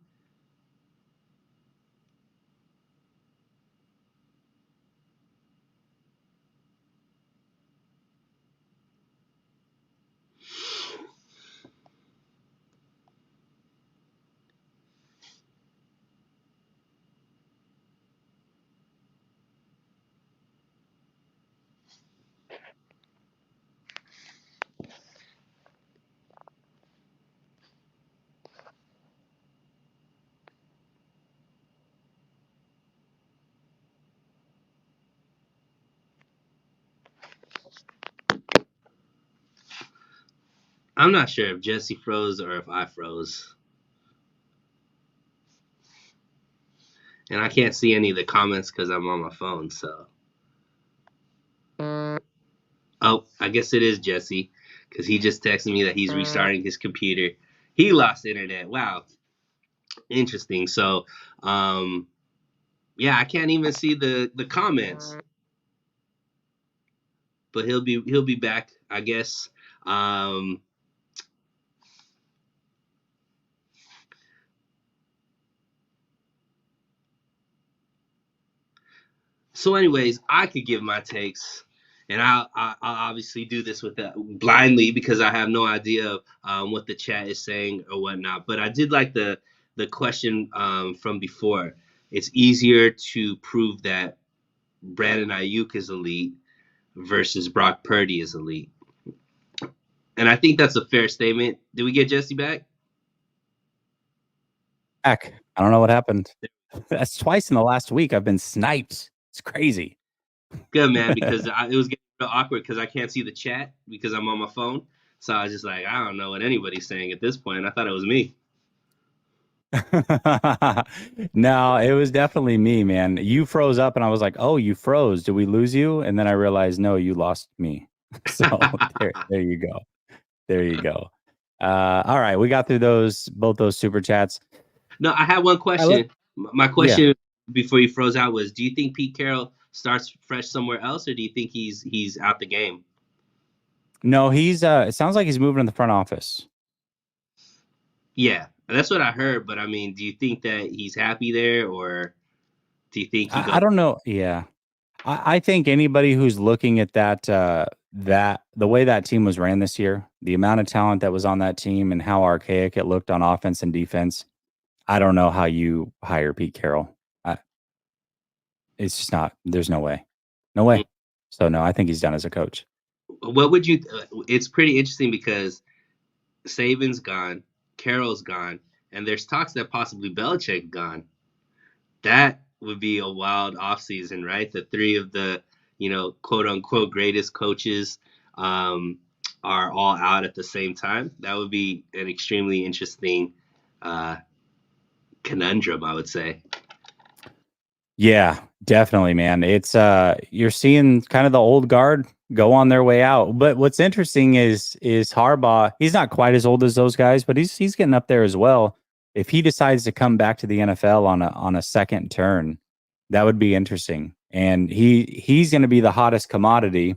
I'm not sure if Jesse froze or if I froze, and I can't see any of the comments because I'm on my phone. So, oh, I guess it is Jesse because he just texted me that he's restarting his computer. He lost internet. Wow, interesting. So, um, yeah, I can't even see the comments, but he'll be back, I guess. Um, so, anyways, I could give my takes, and I'll obviously do this with blindly because I have no idea what the chat is saying or whatnot. But I did like the question from before. It's easier to prove that Brandon Ayuk is elite versus Brock Purdy is elite. And I think that's a fair statement. Did we get Jesse back? Heck, I don't know what happened. That's twice in the last week I've been sniped. It's crazy. Good, man, because it was getting real awkward because I can't see the chat because I'm on my phone. So I was just like, I don't know what anybody's saying at this point. I thought it was me. No, it was definitely me, man. You froze up and I was like, "Oh, you froze. Did we lose you?" And then I realized, "No, you lost me." So there you go. There you go. All right, we got through both those super chats. No, I had one Let question. My Yeah. question before you froze out was: do you think Pete Carroll starts fresh somewhere else, or do you think he's out the game? No, he's it sounds like he's moving in the front office. Yeah, that's what I heard. But I mean, do you think that he's happy there, or do you think he goes? I don't know. Yeah. I think anybody who's looking at that the way that team was ran this year, the amount of talent that was on that team and how archaic it looked on offense and defense, I don't know how you hire Pete Carroll. It's just not. There's no way. No way. So no, I think he's done as a coach. What would you? It's pretty interesting because Saban's gone, Carroll's gone, and there's talks that possibly Belichick gone. That would be a wild offseason, right? The three of the, quote unquote greatest coaches um, are all out at the same time. That would be an extremely interesting uh, conundrum, I would say. Yeah, definitely, man. It's you're seeing kind of the old guard go on their way out. But what's interesting is Harbaugh, he's not quite as old as those guys, but he's getting up there as well. If he decides to come back to the NFL on a second turn, that would be interesting. And he's going to be the hottest commodity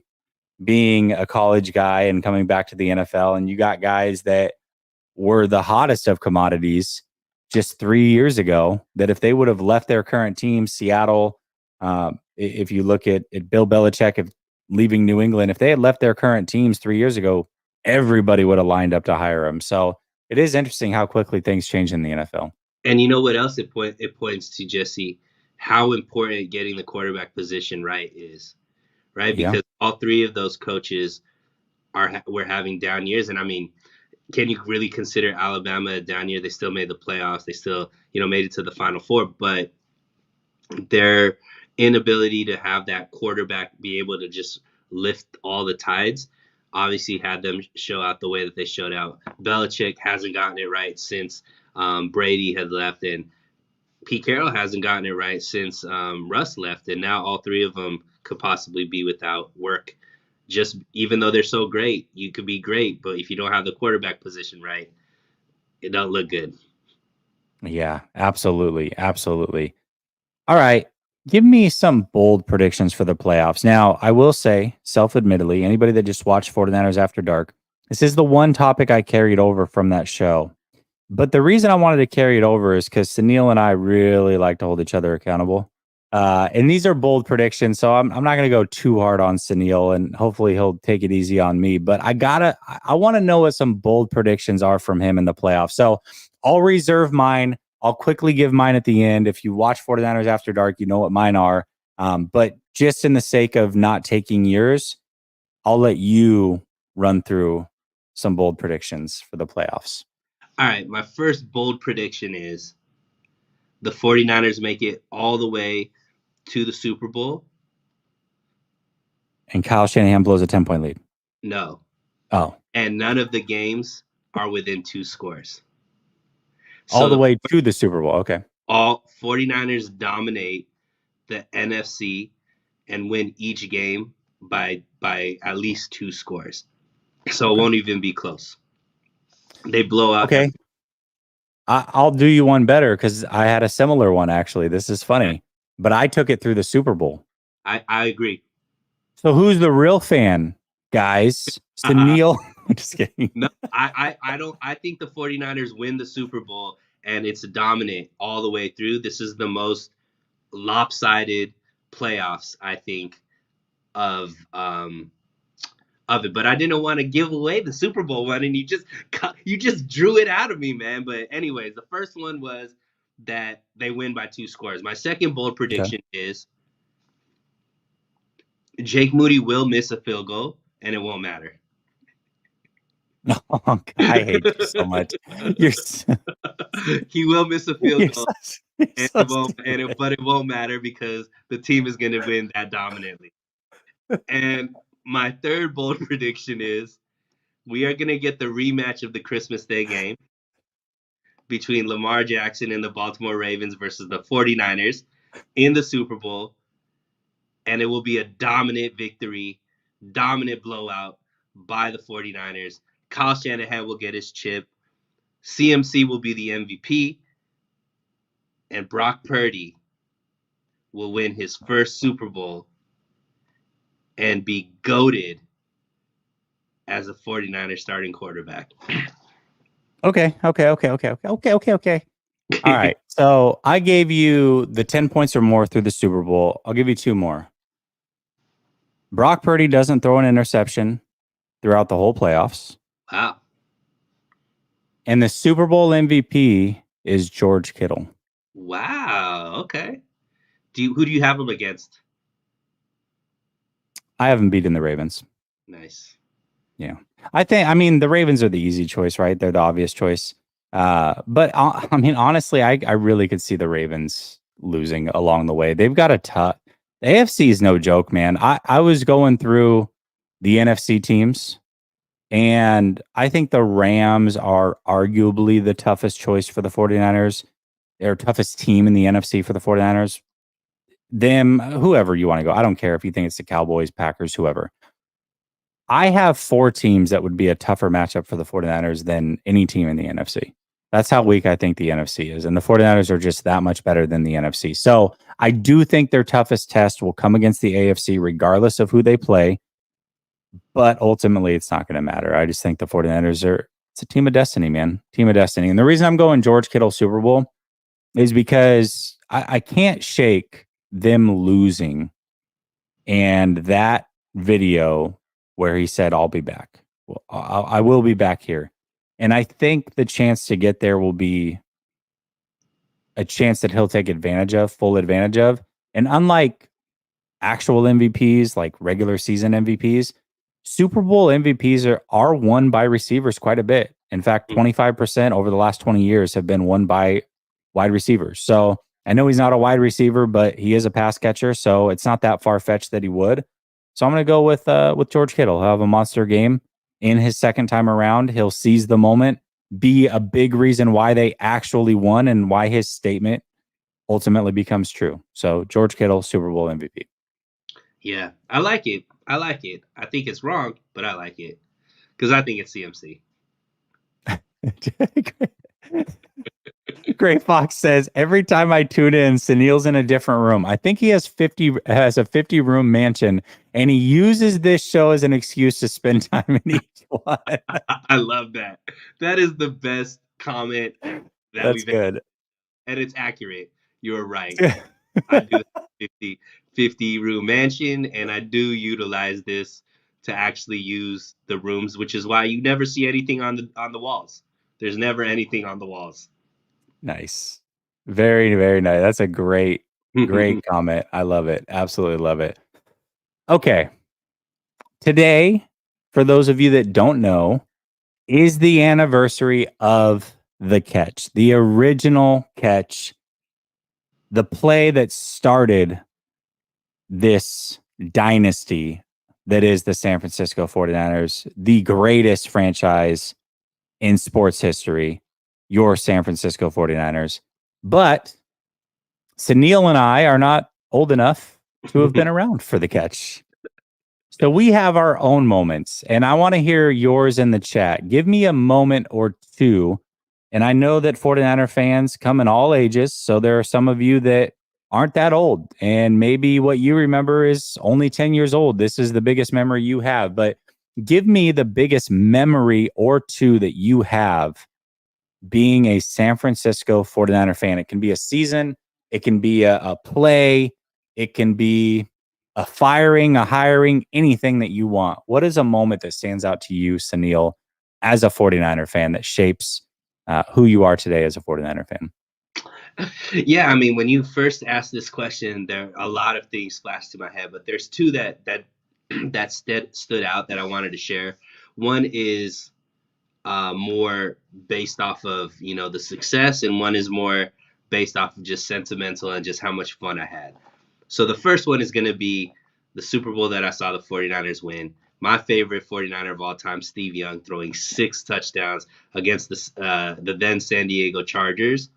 being a college guy and coming back to the NFL. And you got guys that were the hottest of commodities just 3 years ago that if they would have left their current team, Seattle, if you look at Bill Belichick of leaving New England, if they had left their current teams 3 years ago, everybody would have lined up to hire him. So it is interesting how quickly things change in the NFL. And you know what else it points to, Jesse? How important getting the quarterback position right is, right? Yeah. Because all three of those coaches were having down years, and I mean, can you really consider Alabama a down year? They still made the playoffs. They still, made it to the Final Four, but their inability to have that quarterback be able to just lift all the tides obviously had them show out the way that they showed out. Belichick hasn't gotten it right since Brady had left, and Pete Carroll hasn't gotten it right since Russ left, and now all three of them could possibly be without work. Just even though they're so great, you could be great, but if you don't have the quarterback position right, it don't look good. Yeah, absolutely. Absolutely. All right. Give me some bold predictions for the playoffs. Now, I will say, self admittedly, anybody that just watched 49ers After Dark, this is the one topic I carried over from that show. But the reason I wanted to carry it over is because Sunil and I really like to hold each other accountable. And these are bold predictions, so I'm not going to go too hard on Sunil, and hopefully he'll take it easy on me. But I want to know what some bold predictions are from him in the playoffs. So I'll reserve mine. I'll quickly give mine at the end. If you watch 49ers After Dark, you know what mine are. But just in the sake of not taking yours, I'll let you run through some bold predictions for the playoffs. All right, my first bold prediction is the 49ers make it all the way to the Super Bowl. And Kyle Shanahan blows a 10-point lead. No. Oh, And none of the games are within two scores. all So the the way to the Super Bowl. Okay. all 49ers dominate the NFC and win each game by at least two scores. So it Okay. won't even be close. They blow out Okay. every. I'll do you one better because I had a similar one, actually. This is funny, but I took it through the Super Bowl. I agree. So who's the real fan, guys? Neil. Just kidding. No, I don't. I think the 49ers win the Super Bowl and it's dominant all the way through. This is the most lopsided playoffs, I think, of um of it. But I didn't want to give away the Super Bowl one, and you just drew it out of me, man. But anyways, the first one was that they win by two scores. My second bold Okay. prediction is Jake Moody will miss a field goal, and it won't matter. No, I hate you so much. You're so, He will miss a field goal, you're and so it won't, stupid. but it won't matter because the team is going to win that dominantly. And my third bold prediction is we are going to get the rematch of the Christmas Day game between Lamar Jackson and the Baltimore Ravens versus the 49ers in the Super Bowl. And it will be a dominant victory, dominant blowout by the 49ers. Kyle Shanahan will get his chip. CMC will be the MVP. And Brock Purdy will win his first Super Bowl and be goated as a 49er starting quarterback. Okay. Okay. Okay. Okay. Okay. Okay. Okay. Okay. All right. So I gave you the 10 points or more through the Super Bowl. I'll give you two more. Brock Purdy doesn't throw an interception throughout the whole playoffs. Wow. And the Super Bowl MVP is George Kittle. Wow. Okay. Who do you have him against? I haven't beaten the Ravens. Nice. Yeah. I mean, the Ravens are the easy choice, right? They're the obvious choice. But I mean, honestly, I really could see the Ravens losing along the way. They've got a tough, the AFC is no joke, man. I was going through the NFC teams, and I think the Rams are arguably the toughest choice for the 49ers. They're toughest team in the NFC for the 49ers. Them, whoever you want to go. I don't care if you think it's the Cowboys, Packers, whoever. I have four teams that would be a tougher matchup for the 49ers than any team in the NFC. That's how weak I think the NFC is. And the 49ers are just that much better than the NFC. So I do think their toughest test will come against the AFC, regardless of who they play. But ultimately, it's not going to matter. I just think the 49ers it's a team of destiny, man. Team of destiny. And the reason I'm going George Kittle Super Bowl is because I can't shake them losing and that video where he said, "I'll be back. Well, I will be back here." And I think the chance to get there will be a chance that he'll take advantage of, full advantage of. And unlike actual MVPs, like regular season MVPs, Super Bowl MVPs are won by receivers quite a bit. In fact, 25% over the last 20 years have been won by wide receivers. So I know he's not a wide receiver, but he is a pass catcher. So it's not that far fetched that he would. So I'm going to go with George Kittle. He'll have a monster game in his second time around. He'll seize the moment, be a big reason why they actually won and why his statement ultimately becomes true. So George Kittle, Super Bowl MVP. Yeah, I like it. I like it. I think it's wrong, but I like it because I think it's CMC. Great Gray Fox says every time I tune in, Sunil's in a different room. I think he has a 50 room mansion, and he uses this show as an excuse to spend time in each one. I love that. That is the best comment that That's we've ever, good. and it's accurate. You're right. I do have a 50 room mansion, and I do utilize this to actually use the rooms, which is why you never see anything on the walls. There's never anything on the walls. Nice. Very, very nice. That's a great comment. I love it. Absolutely love it. Okay. Today, for those of you that don't know, is the anniversary of The Catch, the original Catch, the play that started this dynasty that is the San Francisco 49ers, the greatest franchise in sports history, your San Francisco 49ers. But Sunil and I are not old enough to have been around for The Catch. So we have our own moments, and I want to hear yours in the chat. Give me a moment or two. And I know that 49er fans come in all ages. So there are some of you that aren't that old, and maybe what you remember is only 10 years old. This is the biggest memory you have. But give me the biggest memory or two that you have being a San Francisco 49er fan. It can be a season, it can be a play, it can be a firing, a hiring, anything that you want. What is a moment that stands out to you, Sunil, as a 49er fan that shapes who you are today as a 49er fan? Yeah, I mean, when you first asked this question, there a lot of things flashed to my head, but there's two that that stood out that I wanted to share. One is more based off of the success, and one is more based off of just sentimental and just how much fun I had. So the first one is going to be the Super Bowl that I saw the 49ers win. My favorite 49er of all time, Steve Young, throwing 6 touchdowns against the then San Diego Chargers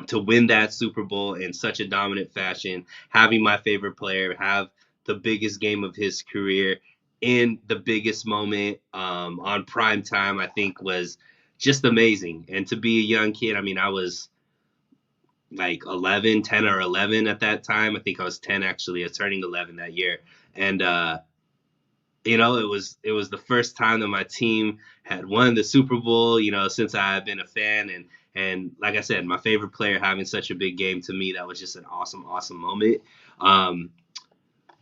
to win that Super Bowl in such a dominant fashion, having my favorite player have the biggest game of his career in the biggest moment on prime time, I think was just amazing. And to be a young kid, I mean, I was like 11, 10 or 11 at that time. I think I was 10 actually. I was turning 11 that year. And it was the first time that my team had won the Super Bowl, since I have been a fan. And like I said, my favorite player having such a big game, to me, that was just an awesome moment.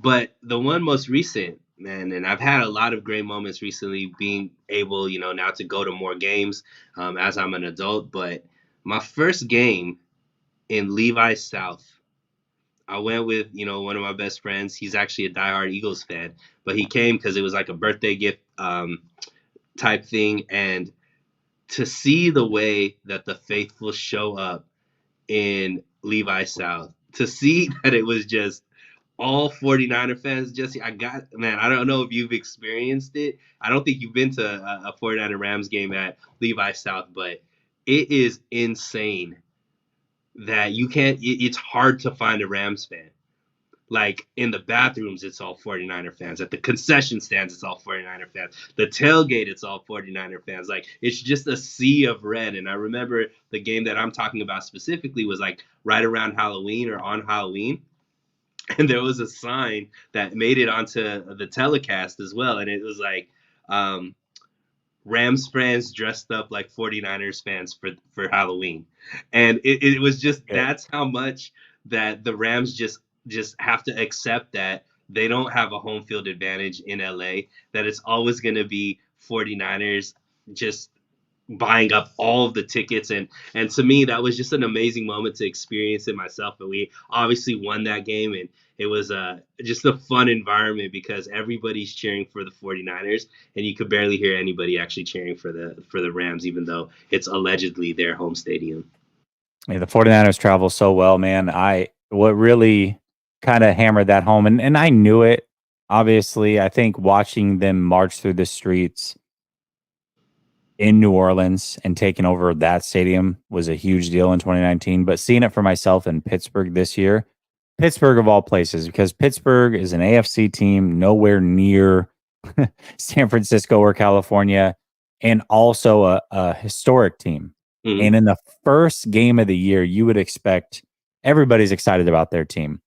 But the one most recent, man, and I've had a lot of great moments recently being able, now to go to more games as I'm an adult. But my first game in Levi South, I went with, one of my best friends. He's actually a diehard Eagles fan, but he came because it was like a birthday gift type thing. And to see the way that the faithful show up in Levi South, to see that it was just all 49er fans, Jesse, man, I don't know if you've experienced it. I don't think you've been to a 49er Rams game at Levi South, but it is insane that it's hard to find a Rams fan. Like in the bathrooms, it's all 49er fans. At the concession stands, it's all 49er fans. The tailgate, it's all 49er fans. Like it's just a sea of red. And I remember the game that I'm talking about specifically was like right around Halloween or on Halloween. And there was a sign that made it onto the telecast as well. And it was like, Rams fans dressed up like 49ers fans for Halloween. And it was just, Okay. that's how much that the Rams just have to accept that they don't have a home field advantage in LA, that it's always going to be 49ers just buying up all of the tickets. And to me, that was just an amazing moment to experience it myself. And we obviously won that game, and it was just a fun environment because everybody's cheering for the 49ers, and you could barely hear anybody actually cheering for the Rams, even though it's allegedly their home stadium. Yeah, the 49ers travel so well, man. What really kind of hammered that home, and I knew it, obviously. I think watching them march through the streets in New Orleans and taking over that stadium was a huge deal in 2019. But seeing it for myself in Pittsburgh this year, Pittsburgh of all places, because Pittsburgh is an AFC team nowhere near San Francisco or California, and also a historic team Mm-hmm. And in the first game of the year, you would expect everybody's excited about their team.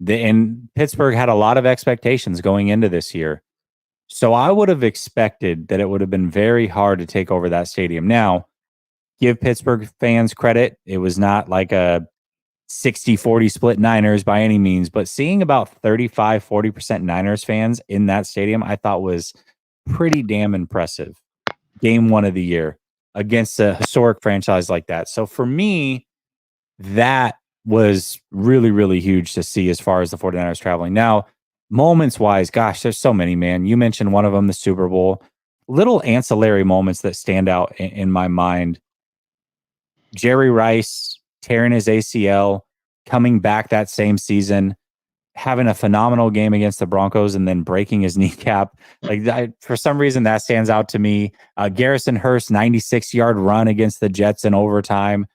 And Pittsburgh had a lot of expectations going into this year. So I would have expected that it would have been very hard to take over that stadium. Now, give Pittsburgh fans credit. It was not like a 60-40 split Niners by any means, but seeing about 35-40% Niners fans in that stadium, I thought was pretty damn impressive. Game one of the year against a historic franchise like that. So for me, that was really, really huge to see as far as the 49ers traveling. Now, moments wise, gosh, there's so many, man. You mentioned one of them, the Super Bowl. Little ancillary moments that stand out in my mind. Jerry Rice tearing his ACL, coming back that same season, having a phenomenal game against the Broncos and then breaking his kneecap. For some reason, that stands out to me. Garrison Hurst, 96-yard run against the Jets in overtime.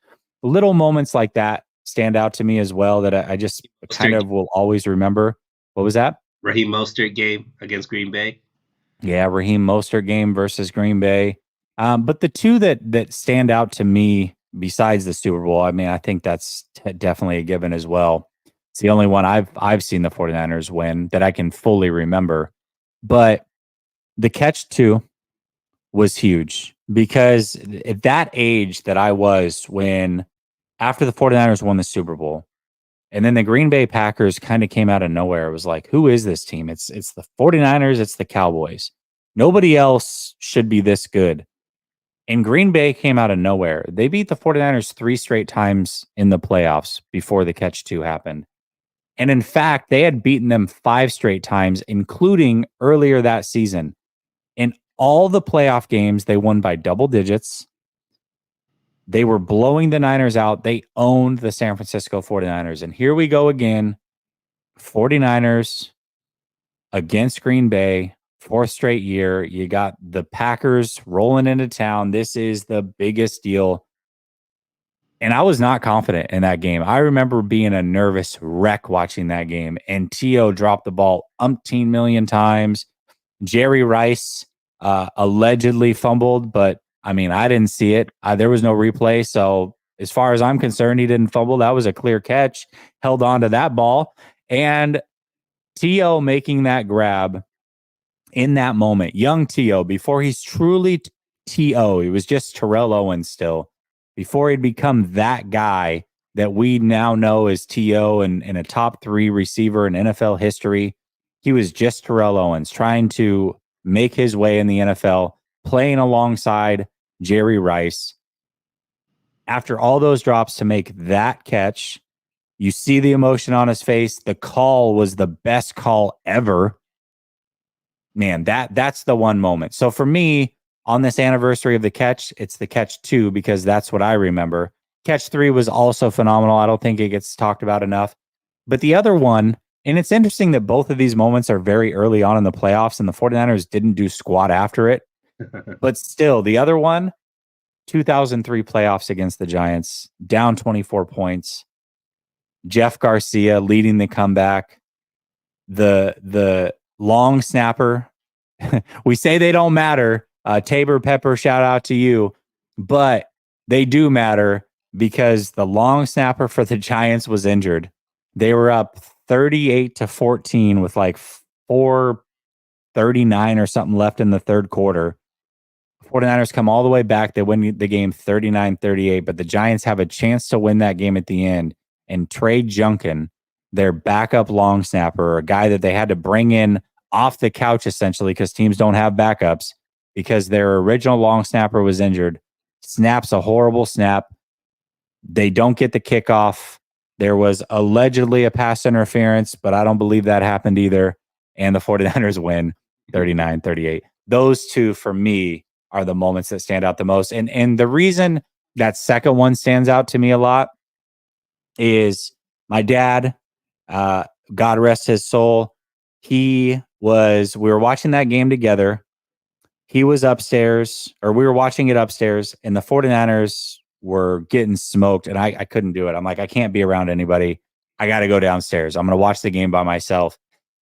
Little moments like that stand out to me as well that I just kind of will always remember. What was that? Raheem Mostert game against Green Bay. Yeah, Raheem Mostert game versus Green Bay. But the two that stand out to me besides the Super Bowl, I mean, I think that's definitely a given as well. It's the only one I've seen the 49ers win that I can fully remember. But the catch two was huge because at that age that I was when after the 49ers won the Super Bowl, and then the Green Bay Packers kind of came out of nowhere. It was like, who is this team? It's the 49ers, it's the Cowboys. Nobody else should be this good. And Green Bay came out of nowhere. They beat the 49ers 3 straight times in the playoffs before the catch two happened. And in fact, they had beaten them 5 straight times, including earlier that season. In all the playoff games, they won by double digits. They were blowing the Niners out. They owned the San Francisco 49ers. And here we go again. 49ers against Green Bay, 4th straight year. You got the Packers rolling into town. This is the biggest deal. And I was not confident in that game. I remember being a nervous wreck watching that game. And T.O. dropped the ball umpteen million times. Jerry Rice allegedly fumbled, but I mean, I didn't see it. There was no replay. So as far as I'm concerned, he didn't fumble. That was a clear catch, held on to that ball. And T.O. making that grab in that moment, young T.O., before he's truly T.O., he was just Terrell Owens still, before he'd become that guy that we now know as T.O. and a top 3 receiver in NFL history. He was just Terrell Owens trying to make his way in the NFL, playing alongside Jerry Rice. After all those drops to make that catch, you see the emotion on his face. The call was the best call ever. Man, that's the one moment. So for me, on this anniversary of the catch, it's the catch 2 because that's what I remember. Catch 3 was also phenomenal. I don't think it gets talked about enough. But the other one, and it's interesting that both of these moments are very early on in the playoffs, and the 49ers didn't do squat after it. But still, the other one, 2003 playoffs against the Giants, down 24 points. Jeff Garcia leading the comeback. The long snapper. We say they don't matter. Tabor Pepper, shout out to you. But they do matter because the long snapper for the Giants was injured. They were up 38-14 with like 4:39 or something left in the third quarter. 49ers come all the way back. They win the game 39-38, but the Giants have a chance to win that game at the end. And Trey Junkin, their backup long snapper, a guy that they had to bring in off the couch essentially because teams don't have backups because their original long snapper was injured, snaps a horrible snap. They don't get the kickoff. There was allegedly a pass interference, but I don't believe that happened either. And the 49ers win 39-38. Those two, for me, are the moments that stand out the most. And the reason that second one stands out to me a lot is my dad, God rest his soul. We were watching that game together. He was upstairs, or we were watching it upstairs, and the 49ers were getting smoked, and I couldn't do it. I'm like, I can't be around anybody. I got to go downstairs. I'm going to watch the game by myself.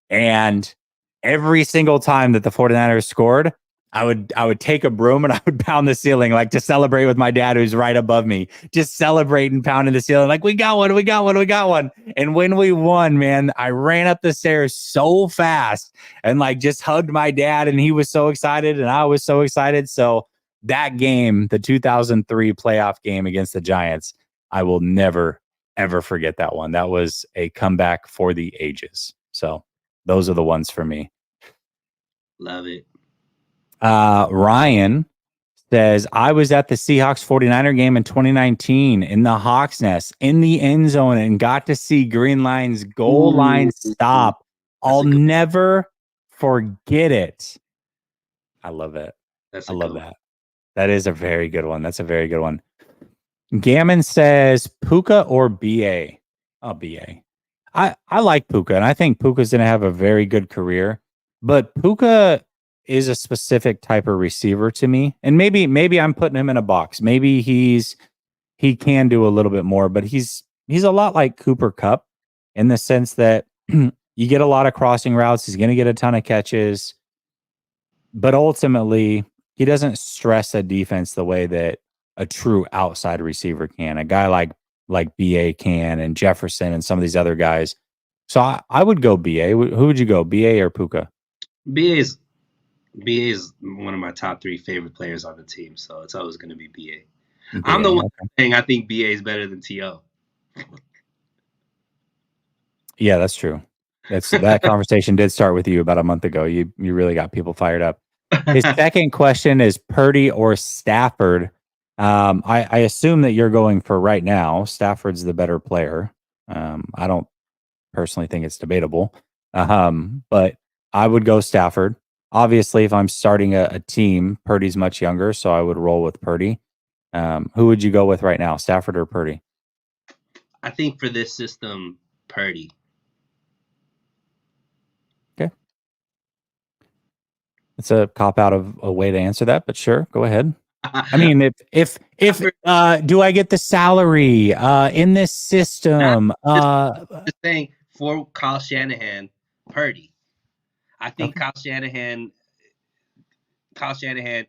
And every single time that the 49ers scored, I would take a broom and I would pound the ceiling like to celebrate with my dad who's right above me. Just celebrating, pounding the ceiling like we got one, we got one, we got one. And when we won, man, I ran up the stairs so fast and like just hugged my dad and he was so excited and I was so excited. So that game, the 2003 playoff game against the Giants, I will never ever forget that one. That was a comeback for the ages. So those are the ones for me. Love it. Ryan says, I was at the Seahawks 49er game in 2019 in the Hawks Nest in the end zone and got to see Green Line's goal line stop. I'll never forget it. I love it. I love that. That is a very good one. That's a very good one. Gammon says Puka or BA. Oh, BA. I like Puka, and I think Puka's going to have a very good career. But Puka is a specific type of receiver to me, and maybe I'm putting him in a box. Maybe he can do a little bit more, but he's a lot like Cooper Kupp in the sense that you get a lot of crossing routes. He's going to get a ton of catches, but ultimately he doesn't stress a defense the way that a true outside receiver can. A guy like BA can and Jefferson and some of these other guys. So I would go BA. Who would you go, BA or Puka? BA is one of my top 3 favorite players on the team, so it's always going to be BA. I'm the one saying I think BA is better than TO. Yeah, that's true. That conversation did start with you about a month ago. You really got people fired up. His second question is Purdy or Stafford. I assume that you're going for right now. Stafford's the better player. I don't personally think it's debatable, but I would go Stafford. Obviously, if I'm starting a team, Purdy's much younger, so I would roll with Purdy. Who would you go with right now, Stafford or Purdy? I think for this system, Purdy. Okay. It's a cop out of a way to answer that, but sure, go ahead. I mean, if do I get the salary in this system? Just saying for Kyle Shanahan, Purdy. I think okay. Kyle Shanahan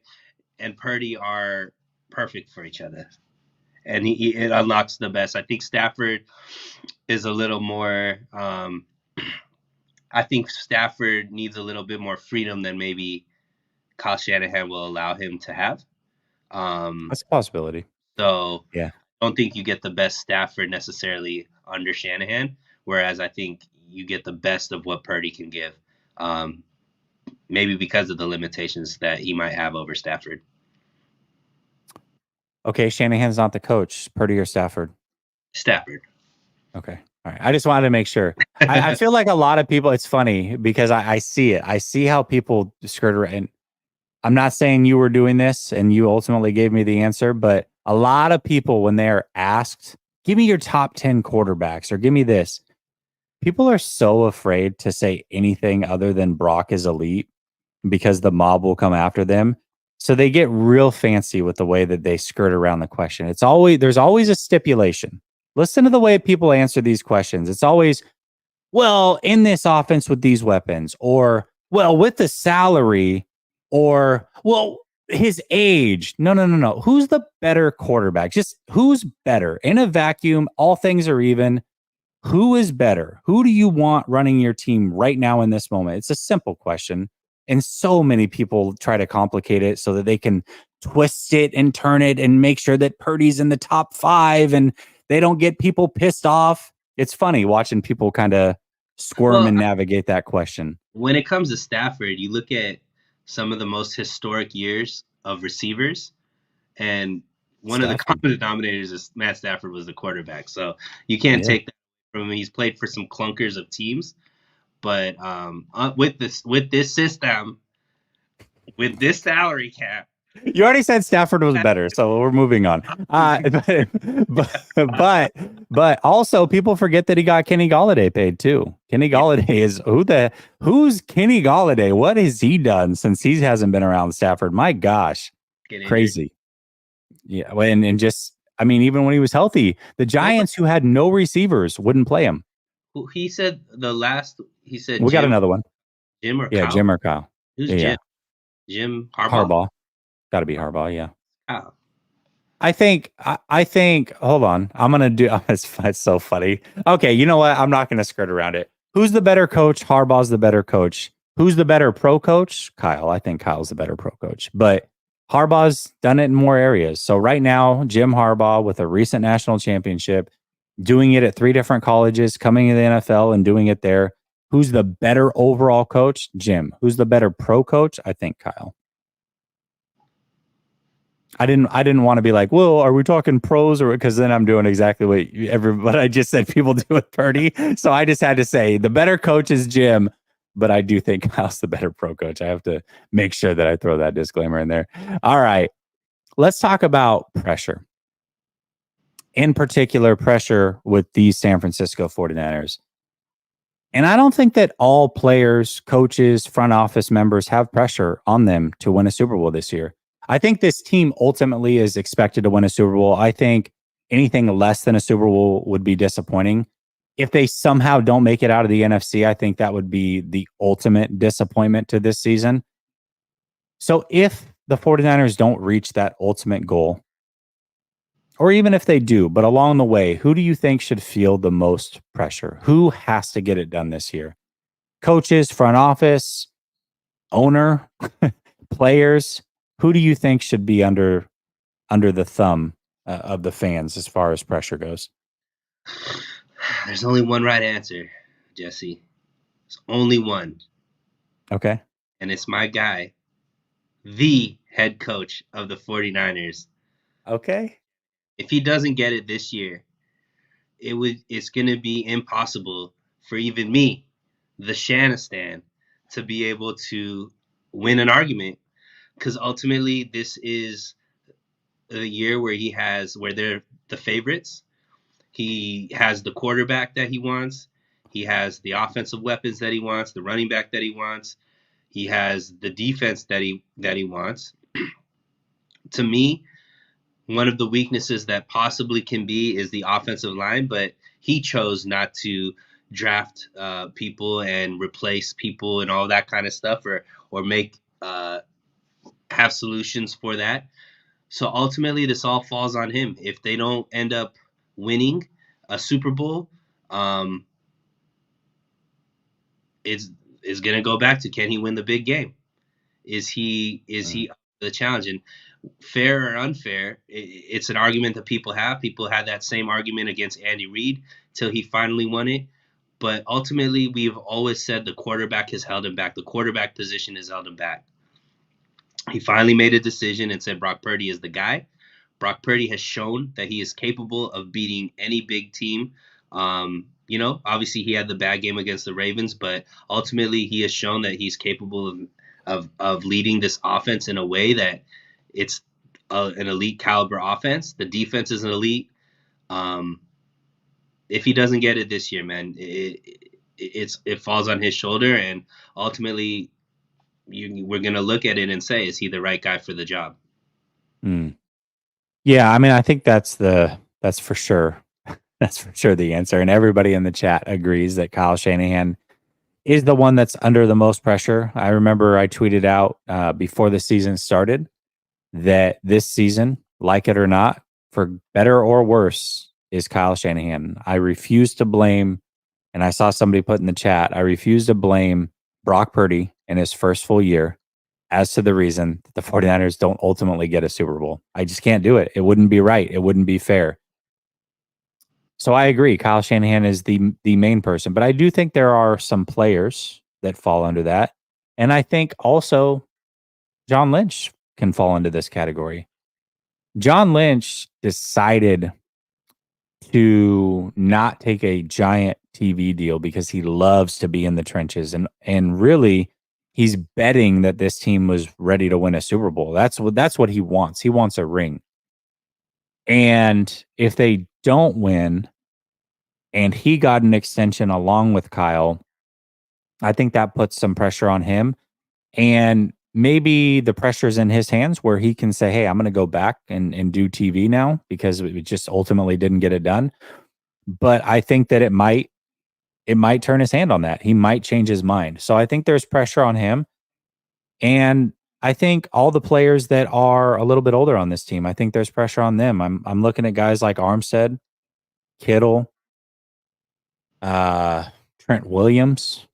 and Purdy are perfect for each other, and it unlocks the best. I think Stafford is a little more. I think Stafford needs a little bit more freedom than maybe Kyle Shanahan will allow him to have. That's a possibility. So yeah, I don't think you get the best Stafford necessarily under Shanahan, whereas I think you get the best of what Purdy can give. Maybe because of the limitations that he might have over Stafford. Okay, Shanahan's not the coach. Purdy or Stafford? Stafford. Okay. All right. I just wanted to make sure. I feel like a lot of people, it's funny because I see it. I see how people skirt around. And I'm not saying you were doing this and you ultimately gave me the answer, but a lot of people, when they're asked, give me your top 10 quarterbacks or give me this, people are so afraid to say anything other than Brock is elite because the mob will come after them. So they get real fancy with the way that they skirt around the question. There's always a stipulation. Listen to the way people answer these questions. It's always, well, in this offense with these weapons, or, well, with the salary, or, well, his age. No. Who's the better quarterback? Just who's better? In a vacuum, all things are even. Who is better? Who do you want running your team right now in this moment? It's a simple question. And so many people try to complicate it so that they can twist it and turn it and make sure that Purdy's in the top 5 and they don't get people pissed off. It's funny watching people kind of squirm and navigate that question. When it comes to Stafford, you look at some of the most historic years of receivers, and one of the common denominators is Matt Stafford was the quarterback. So you can't take that from him. He's played for some clunkers of teams, but with this system, with this salary cap. You already said Stafford was better, so we're moving on. But also people forget that he got Kenny Golladay paid too. Kenny Golladay is who's Kenny Golladay? What has he done since he hasn't been around Stafford? My gosh, crazy. Yeah, and just I mean, even when he was healthy, the Giants who had no receivers wouldn't play him. He said we got another one. Jim or Kyle? Jim or Kyle? Jim or Kyle. Who's Jim? Jim Harbaugh? Harbaugh. Got to be Harbaugh. Yeah. Oh, I think hold on. I'm gonna do it's so funny. Okay, you know what? I'm not gonna skirt around it. Who's the better coach? Harbaugh's the better coach. Who's the better pro coach? Kyle. I think Kyle's the better pro coach. But Harbaugh's done it in more areas. So right now, Jim Harbaugh with a recent national championship, doing it at 3 different colleges, coming to the NFL and doing it there. Who's the better overall coach? Jim. Who's the better pro coach? I think Kyle. I didn't want to be like, well, are we talking pros or because then I'm doing exactly what I just said people do with Purdy. So I just had to say the better coach is Jim, but I do think Kyle's the better pro coach. I have to make sure that I throw that disclaimer in there. All right. Let's talk about pressure. In particular, pressure with these San Francisco 49ers. And I don't think that all players, coaches, front office members have pressure on them to win a Super Bowl this year. I think this team ultimately is expected to win a Super Bowl. I think anything less than a Super Bowl would be disappointing. If they somehow don't make it out of the NFC, I think that would be the ultimate disappointment to this season. So if the 49ers don't reach that ultimate goal, or even if they do, but along the way, who do you think should feel the most pressure? Who has to get it done this year? Coaches, front office, owner, players. Who do you think should be under the thumb of the fans as far as pressure goes? there's only one right answer, Jesse. There's only one, Okay. and it's my guy, the head coach of the 49ers. Okay. If he doesn't get it this year, it's going to be impossible for even me, the Shanistan, to be able to win an argument because ultimately this is a year where they're the favorites. He has the quarterback that he wants. He has the offensive weapons that he wants, the running back that he wants. He has the defense that he wants. To me, one of the weaknesses that possibly can be is the offensive line, but he chose not to draft people and replace people and all that kind of stuff, or make have solutions for that. So ultimately, this all falls on him. If they don't end up winning a Super Bowl, um, it's is going to go back to, can he win the big game? Is he up to the challenge? And fair or unfair, it's an argument that people have. People had that same argument against Andy Reid till he finally won it. But ultimately, we've always said the quarterback has held him back. The quarterback position has held him back. He finally made a decision and said Brock Purdy is the guy. Brock Purdy has shown that he is capable of beating any big team. Obviously he had the bad game against the Ravens, but ultimately he has shown that he's capable of leading this offense in a way that it's an elite caliber offense. The defense is an elite. If he doesn't get it this year, man, it falls on his shoulder, and ultimately we're gonna look at it and say, is he the right guy for the job? Mm. Yeah, I mean, I think that's for sure. That's for sure the answer. And everybody in the chat agrees that Kyle Shanahan is the one that's under the most pressure. I remember I tweeted out before the season started that this season, like it or not, for better or worse, is Kyle Shanahan. I refuse to blame, and I saw somebody put in the chat, I refuse to blame Brock Purdy in his first full year as to the reason that the 49ers don't ultimately get a Super Bowl. I just can't do it. It wouldn't be right. It wouldn't be fair. So I agree. Kyle Shanahan is the main person, but I do think there are some players that fall under that, and I think also John Lynch can fall into this category. John Lynch decided to not take a giant TV deal because he loves to be in the trenches, and really he's betting that this team was ready to win a Super Bowl. That's what he wants. He wants a ring. And if they don't win and he got an extension along with Kyle, I think that puts some pressure on him. And maybe the pressure's in his hands where he can say, hey, I'm going to go back and do TV now because it just ultimately didn't get it done. But I think that it might turn his hand on that. He might change his mind. So I think there's pressure on him. And I think all the players that are a little bit older on this team, I think there's pressure on them. I'm looking at guys like Armstead, Kittle, uh, Trent Williams.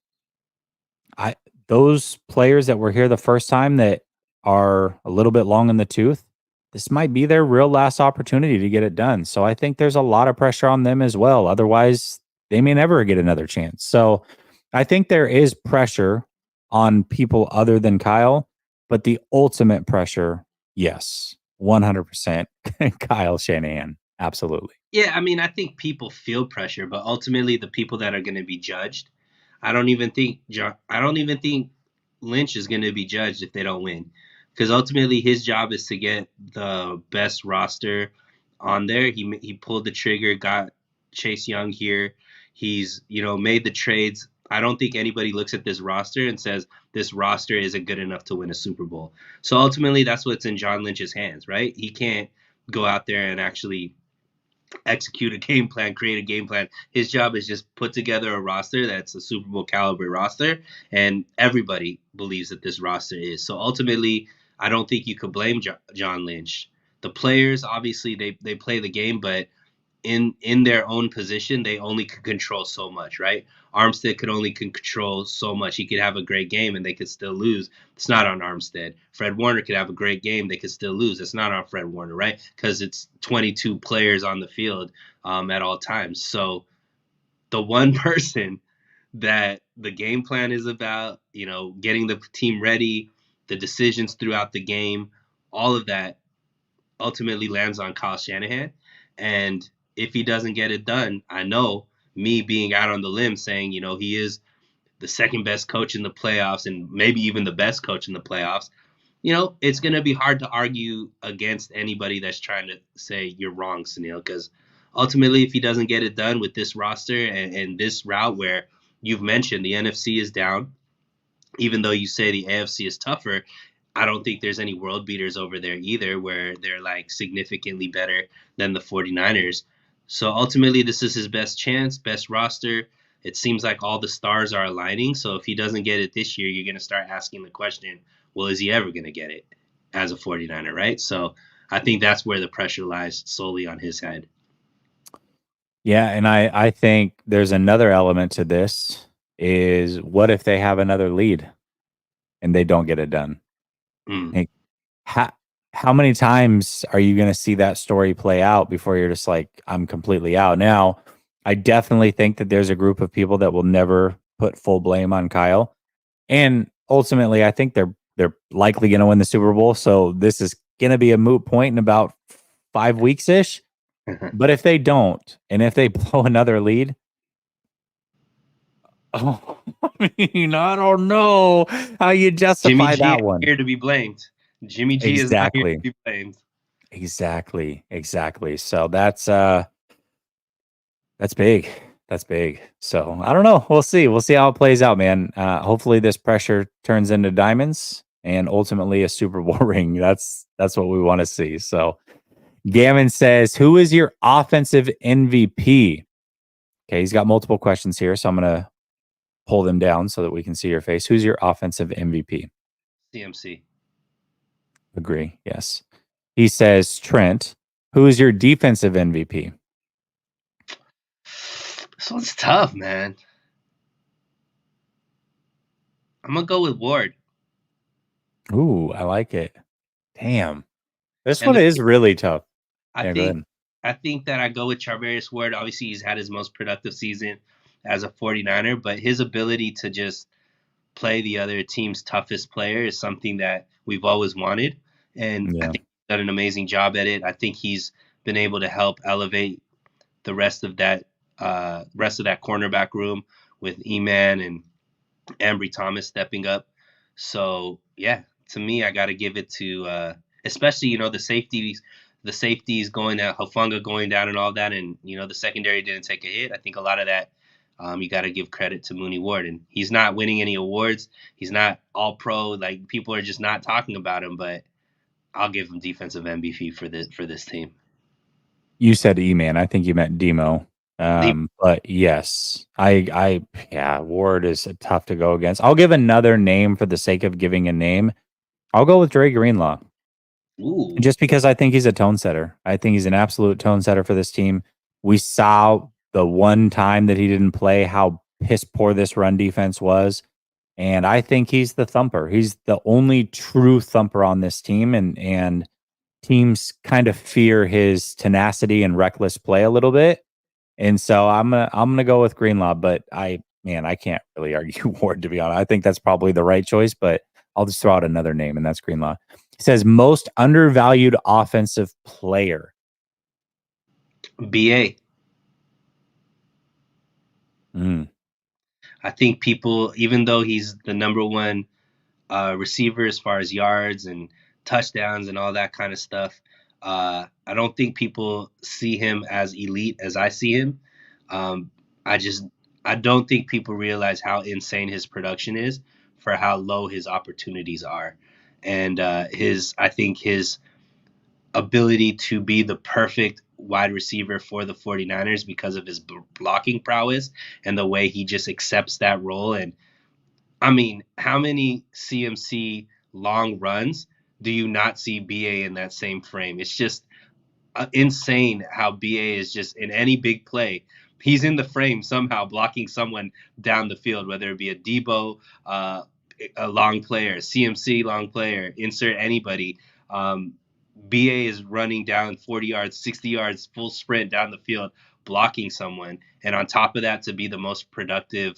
I those players that were here the first time that are a little bit long in the tooth, this might be their real last opportunity to get it done. So I think there's a lot of pressure on them as well. Otherwise, they may never get another chance. So I think there is pressure on people other than Kyle, but the ultimate pressure, yes, 100% Kyle Shanahan. Absolutely. Yeah, I mean, I think people feel pressure, but ultimately the people that are going to be judged, I don't even think Lynch is going to be judged if they don't win, because ultimately his job is to get the best roster on there. He pulled the trigger, got Chase Young here. He's made the trades. I don't think anybody looks at this roster and says this roster isn't good enough to win a Super Bowl. So ultimately, that's what's in John Lynch's hands, right? He can't go out there and actually execute a game plan, create a game plan. His job is just put together a roster that's a Super Bowl caliber roster, and everybody believes that this roster is. So ultimately, I don't think you could blame John Lynch. The players, obviously, they play the game, but in their own position, they only can control so much, right? Armstead could only control so much. He could have a great game and they could still lose. It's not on Armstead. Fred Warner could have a great game, they could still lose. It's not on Fred Warner, right? Because it's 22 players on the field at all times. So the one person that the game plan is about, getting the team ready, the decisions throughout the game, all of that ultimately lands on Kyle Shanahan. And if he doesn't get it done, I know, me being out on the limb saying, he is the second best coach in the playoffs and maybe even the best coach in the playoffs. It's going to be hard to argue against anybody that's trying to say you're wrong, Sunil, because ultimately, if he doesn't get it done with this roster and this route where you've mentioned the NFC is down, even though you say the AFC is tougher, I don't think there's any world beaters over there either where they're like significantly better than the 49ers. So ultimately, this is his best chance, best roster. It seems like all the stars are aligning. So if he doesn't get it this year, you're going to start asking the question, well, is he ever going to get it as a 49er, right? So I think that's where the pressure lies solely on his head. Yeah, and I think there's another element to this is what if they have another lead and they don't get it done? Mm. Like, how how many times are you gonna see that story play out before you're just like, I'm completely out? Now, I definitely think that there's a group of people that will never put full blame on Kyle. And ultimately, I think they're likely gonna win the Super Bowl. So this is gonna be a moot point in about 5 weeks ish. But if they don't, and if they blow another lead, oh, I mean, I don't know how you Jimmy justify G that ain't one. here to be blamed. Jimmy G is not here to Exactly. be blamed. Exactly. So that's big. That's big. So I don't know. We'll see. We'll see how it plays out, man. Hopefully this pressure turns into diamonds and ultimately a Super Bowl ring. That's what we want to see. So Gammon says, who is your offensive MVP? Okay, he's got multiple questions here, so I'm gonna pull them down so that we can see your face. Who's your offensive MVP? CMC. Agree. Yes. He says, Trent, who is your defensive MVP? This one's tough, man. I'm gonna go with Ward. Ooh, I like it. Damn. This And one the is really tough. I Yeah, go think ahead. I think that I go with Charvarius Ward. Obviously, he's had his most productive season as a 49er, but his ability to just play the other team's toughest player is something that we've always wanted. And I Yeah. think he's done an amazing job at it. I think he's been able to help elevate the rest of that cornerback room with E-Man and Ambry Thomas stepping up. So yeah, to me, I got to give it to especially the safeties going out, Hafunga going down and all that, and the secondary didn't take a hit. I think a lot of that you got to give credit to Mooney Ward, and he's not winning any awards. He's not all pro. Like people are just not talking about him, but I'll give him defensive MVP for this team. You said E-Man. I think you meant Demo. But yes, yeah, Ward is tough to go against. I'll give another name for the sake of giving a name. I'll go with Dre Greenlaw. Ooh, Just because I think he's a tone setter. I think he's an absolute tone setter for this team. We saw the one time that he didn't play how piss poor this run defense was. And I think he's the thumper. He's the only true thumper on this team. And teams kind of fear his tenacity and reckless play a little bit. And so I'm gonna go with Greenlaw, but I can't really argue Ward, to be honest. I think that's probably the right choice, but I'll just throw out another name, and that's Greenlaw. It says most undervalued offensive player. BA. Mm, I think people, even though he's the number one receiver as far as yards and touchdowns and all that kind of stuff, I don't think people see him as elite as I see him. Um, I just I don't think people realize how insane his production is for how low his opportunities are, and his I think his ability to be the perfect wide receiver for the 49ers because of his blocking prowess and the way he just accepts that role. And I mean, how many CMC long runs do you not see BA in that same frame? It's just insane how BA is just in any big play. He's in the frame somehow blocking someone down the field, whether it be a Debo, a long player, CMC long player, insert anybody. BA is running down 40 yards, 60 yards, full sprint down the field, blocking someone. And on top of that, to be the most productive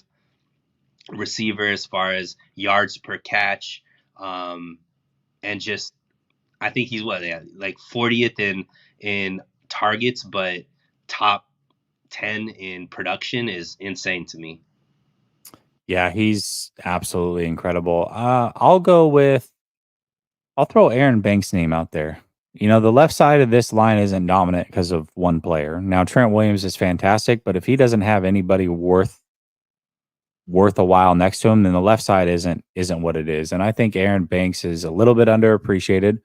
receiver as far as yards per catch, um, and just I think he's what, yeah, like 40th in targets, but top 10 in production is insane to me. yeah, he's absolutely incredible. I'll throw Aaron Banks' name out there. You know, the left side of this line isn't dominant because of one player. Now, Trent Williams is fantastic, but if he doesn't have anybody worth a while next to him, then the left side isn't what it is. And I think Aaron Banks is a little bit underappreciated.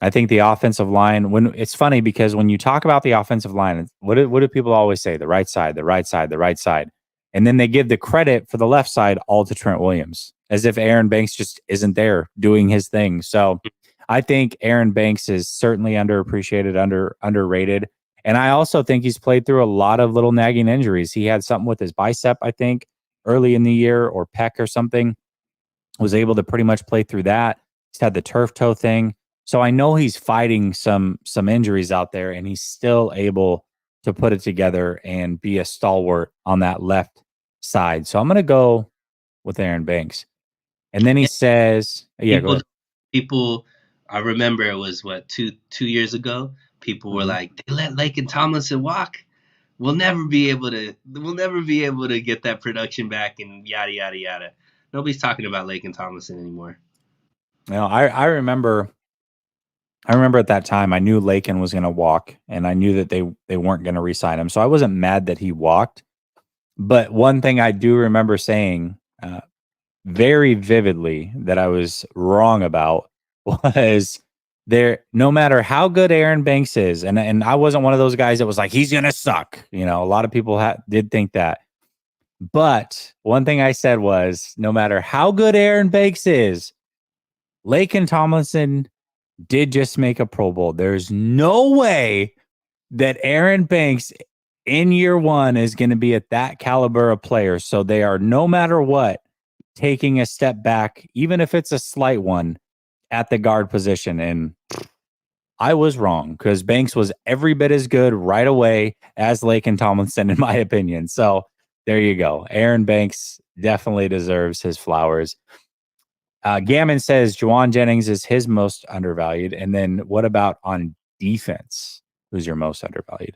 I think the offensive line, when it's funny because when you talk about the offensive line, what do people always say? The right side, the right side, the right side. And then they give the credit for the left side all to Trent Williams, as if Aaron Banks just isn't there doing his thing. So I think Aaron Banks is certainly underappreciated, underrated. And I also think he's played through a lot of little nagging injuries. He had something with his bicep, I think, early in the year, or pec or something, was able to pretty much play through that. He's had the turf toe thing. So I know he's fighting some injuries out there, and he's still able to put it together and be a stalwart on that left side. So I'm going to go with Aaron Banks. And then he Yeah, says, yeah, go people ahead. people I remember it was what, two years ago, people were Mhm. like, they let Lake and Tomlinson walk. We'll never be able to get that production back and yada yada yada. Nobody's talking about Lake and Tomlinson anymore. I remember at that time I knew Lakin was going to walk, and I knew that they weren't going to re-sign him. So I wasn't mad that he walked. But one thing I do remember saying very vividly that I was wrong about was there. No matter how good Aaron Banks is, and I wasn't one of those guys that was like he's gonna suck. You know, a lot of people did think that. But one thing I said was, no matter how good Aaron Banks is, Lakin Tomlinson did just make a Pro Bowl. There's no way that Aaron Banks in year one is going to be at that caliber of player. So they are, no matter what, taking a step back, even if it's a slight one, at the guard position. And I was wrong because Banks was every bit as good right away as Lake and Tomlinson, in my opinion. So there you go. Aaron Banks definitely deserves his flowers. Gammon says Juwan Jennings is his most undervalued. And then what about on defense? Who's your most undervalued?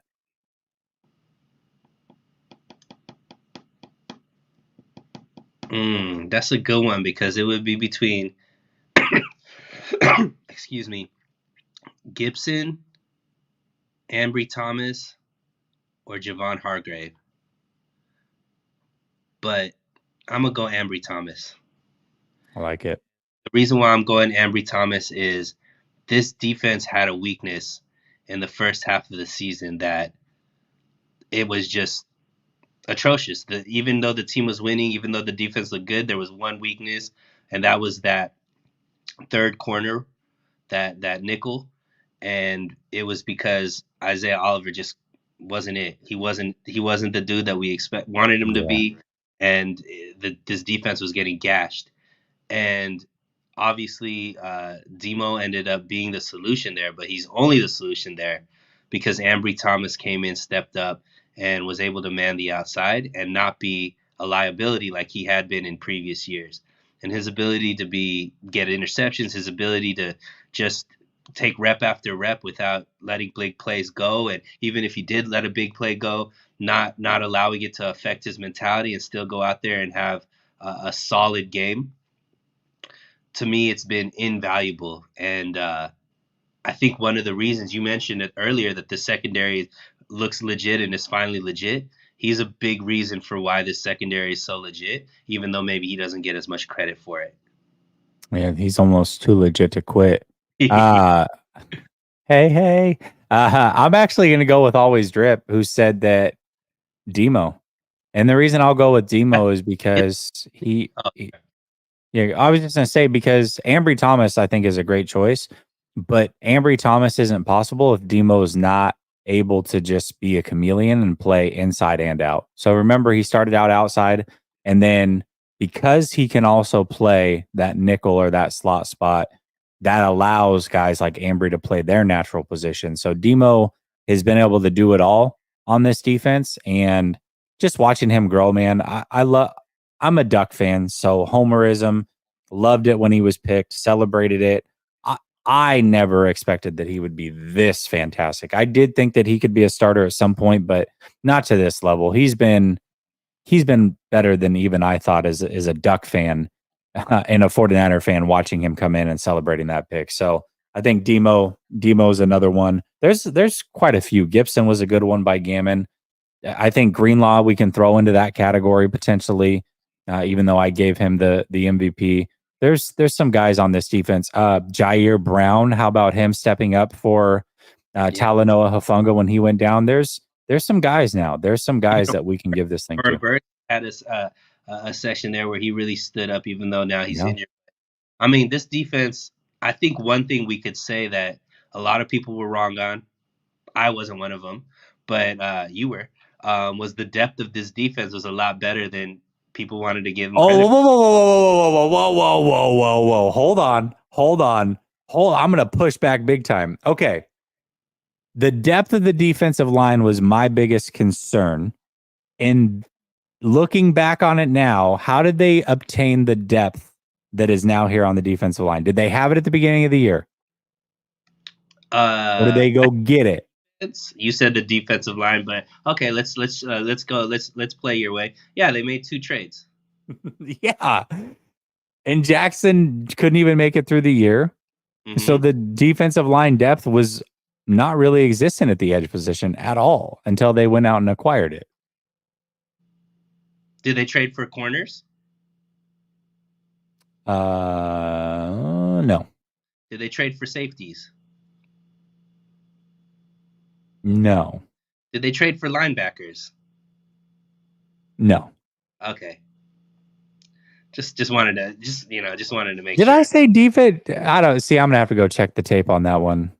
That's a good one because it would be between, excuse me, Gibson, Ambry Thomas, or Javon Hargrave. But I'm gonna go Ambry Thomas. I like it. The reason why I'm going Ambry Thomas is this defense had a weakness in the first half of the season that it was just atrocious. Even though the team was winning, even though the defense looked good, there was one weakness, and that was that third corner, that nickel, and it was because Isaiah Oliver just wasn't it. He wasn't the dude that we wanted him to Yeah. be, and this defense was getting gashed. And obviously, Demo ended up being the solution there, but he's only the solution there because Ambry Thomas came in, stepped up, and was able to man the outside and not be a liability like he had been in previous years. And his ability to get interceptions, his ability to just take rep after rep without letting big plays go, and even if he did let a big play go, not allowing it to affect his mentality and still go out there and have a solid game. To me, it's been invaluable. And I think one of the reasons you mentioned it earlier that the secondary looks legit and is finally legit. He's a big reason for why this secondary is so legit, even though maybe he doesn't get as much credit for Man, he's almost too legit to quit. it. Uh, hey. I'm actually going to go with Always Drip, who said that Demo. And the reason I'll go with Demo is because Oh, yeah, I was just gonna say because Ambry Thomas, I think, is a great choice, but Ambry Thomas isn't possible if Demo is not able to just be a chameleon and play inside and out. So remember, he started out outside, and then because he can also play that nickel or that slot spot, that allows guys like Ambry to play their natural position. So Demo has been able to do it all on this defense, and just watching him grow, man, I love. I'm a Duck fan, so homerism, loved it when he was picked, celebrated it. I, I never expected that he would be this fantastic. I did think that he could be a starter at some point, but not to this level. He's been better than even I thought as a Duck fan and a 49er fan watching him come in and celebrating that pick. So I think Demo's another one. There's quite a few. Gibson was a good one by Gammon. I think Greenlaw we can throw into that category potentially, even though I gave him the MVP. There's some guys on this defense. Jair Brown, how about him stepping up for yeah. Talanoa Hufanga when he went down? There's some guys now. There's some You guys know, that we can give this thing Vern to. Burke had a session there where he really stood up, even though now he's Yeah. injured. I mean, this defense, I think one thing we could say that a lot of people were wrong on, I wasn't one of them, but you were, was the depth of this defense was a lot better than people wanted to give him Oh, credit. whoa. Hold. I'm gonna push back big time. Okay. The depth of the defensive line was my biggest concern. And looking back on it now, how did they obtain the depth that is now here on the defensive line? Did they have it at the beginning of the year? Or did Uh, they go get it? you said the defensive line, but okay, let's go. Let's play your way. Yeah, they made two trades. Yeah. And Jackson couldn't even make it through the year. So Hmm. the defensive line depth was not really existent at the edge position at all until they went out and acquired it. Did they trade for corners? No. Did they trade for safeties? No. Did they trade for linebackers? No. Okay, just wanted to make Did I sure. say defense? I don't see. I'm gonna have to go check the tape on that one.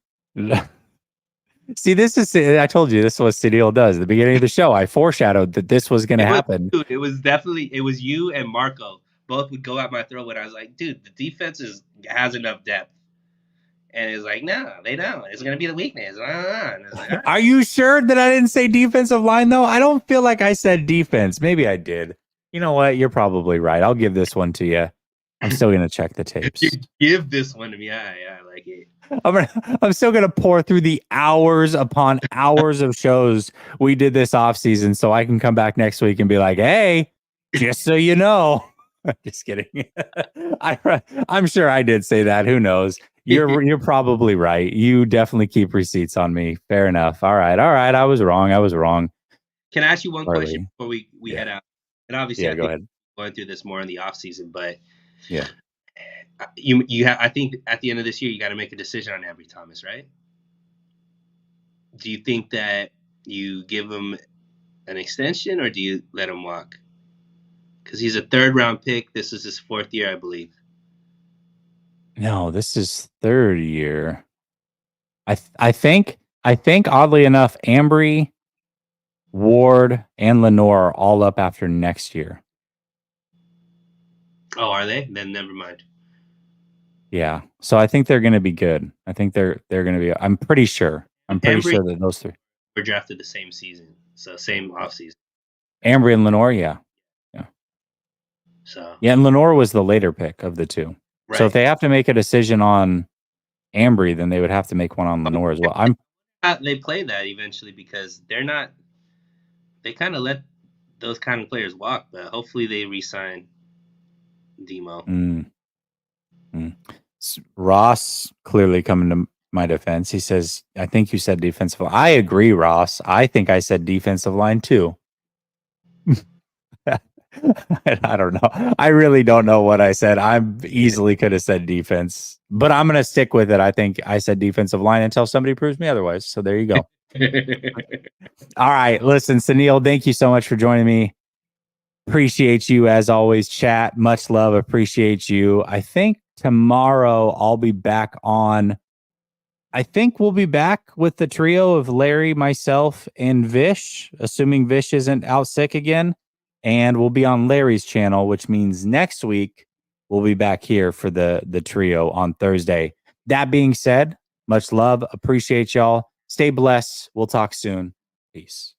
See, this is. I told you this was Cedil does. At the beginning of the show, I foreshadowed that this was going to It was happen. dude, it was definitely it was you and Marco both would go at my throat when I was like, dude, the defense has enough depth. And it's like, no, they don't. It's gonna be the weakness. And I was like, all right. Are you sure that I didn't say defensive line though? I don't feel like I said defense. Maybe I did. You know what? You're probably right. I'll give this one to you. I'm still going to check the You tapes. give this one to me. I like it. I'm still gonna pour through the hours upon hours of shows we did this off season, so I can come back next week and be like, "Hey, just so you know." Just kidding. I'm sure I did say that. Who knows? You're probably right. You definitely keep receipts on me. Fair enough. All right. I was wrong. I was wrong. Can I ask you one question Early. before we Yeah. head out? And obviously, Yeah. I Go think ahead. we're going through this more in the off season, but Yeah. I think at the end of this year, you got to make a decision on Ambry Thomas, right? Do you think that you give him an extension or do you let him walk? Because he's a third round pick. This is his fourth year, I believe. No, this is third year. I think oddly enough, Ambry, Ward, and Lenore are all up after next year. Oh, are they? Then never mind. Yeah. So I think they're going to be good. I think they're going to be. I'm pretty sure. I'm pretty Embry sure that those three, were drafted the same season, so same offseason. Ambry and Lenore. Yeah. So Yeah, and Lenore was the later pick of the two. So if right, they have to make a decision on Ambry, then they would have to make one on Lenore as well. they play that eventually because they're not. They kind of let those kind of players walk, but hopefully they re-sign Demo. mm, mm. Ross clearly coming to my defense. He says, I think you said defensive line. I agree, Ross. I think I said defensive line too. I don't know. I really don't know what I said. I easily could have said defense, but I'm going to stick with it. I think I said defensive line until somebody proves me otherwise. So there you go. All right. Listen, Sunil, thank you so much for joining me. Appreciate you as always, chat. Much love. Appreciate you. I think tomorrow I'll be back on. I think we'll be back with the trio of Larry, myself, and Vish, assuming Vish isn't out sick again. And we'll be on Larry's channel, which means next week we'll be back here for the trio on Thursday. That being said, much love. Appreciate y'all. Stay blessed. We'll talk soon. Peace.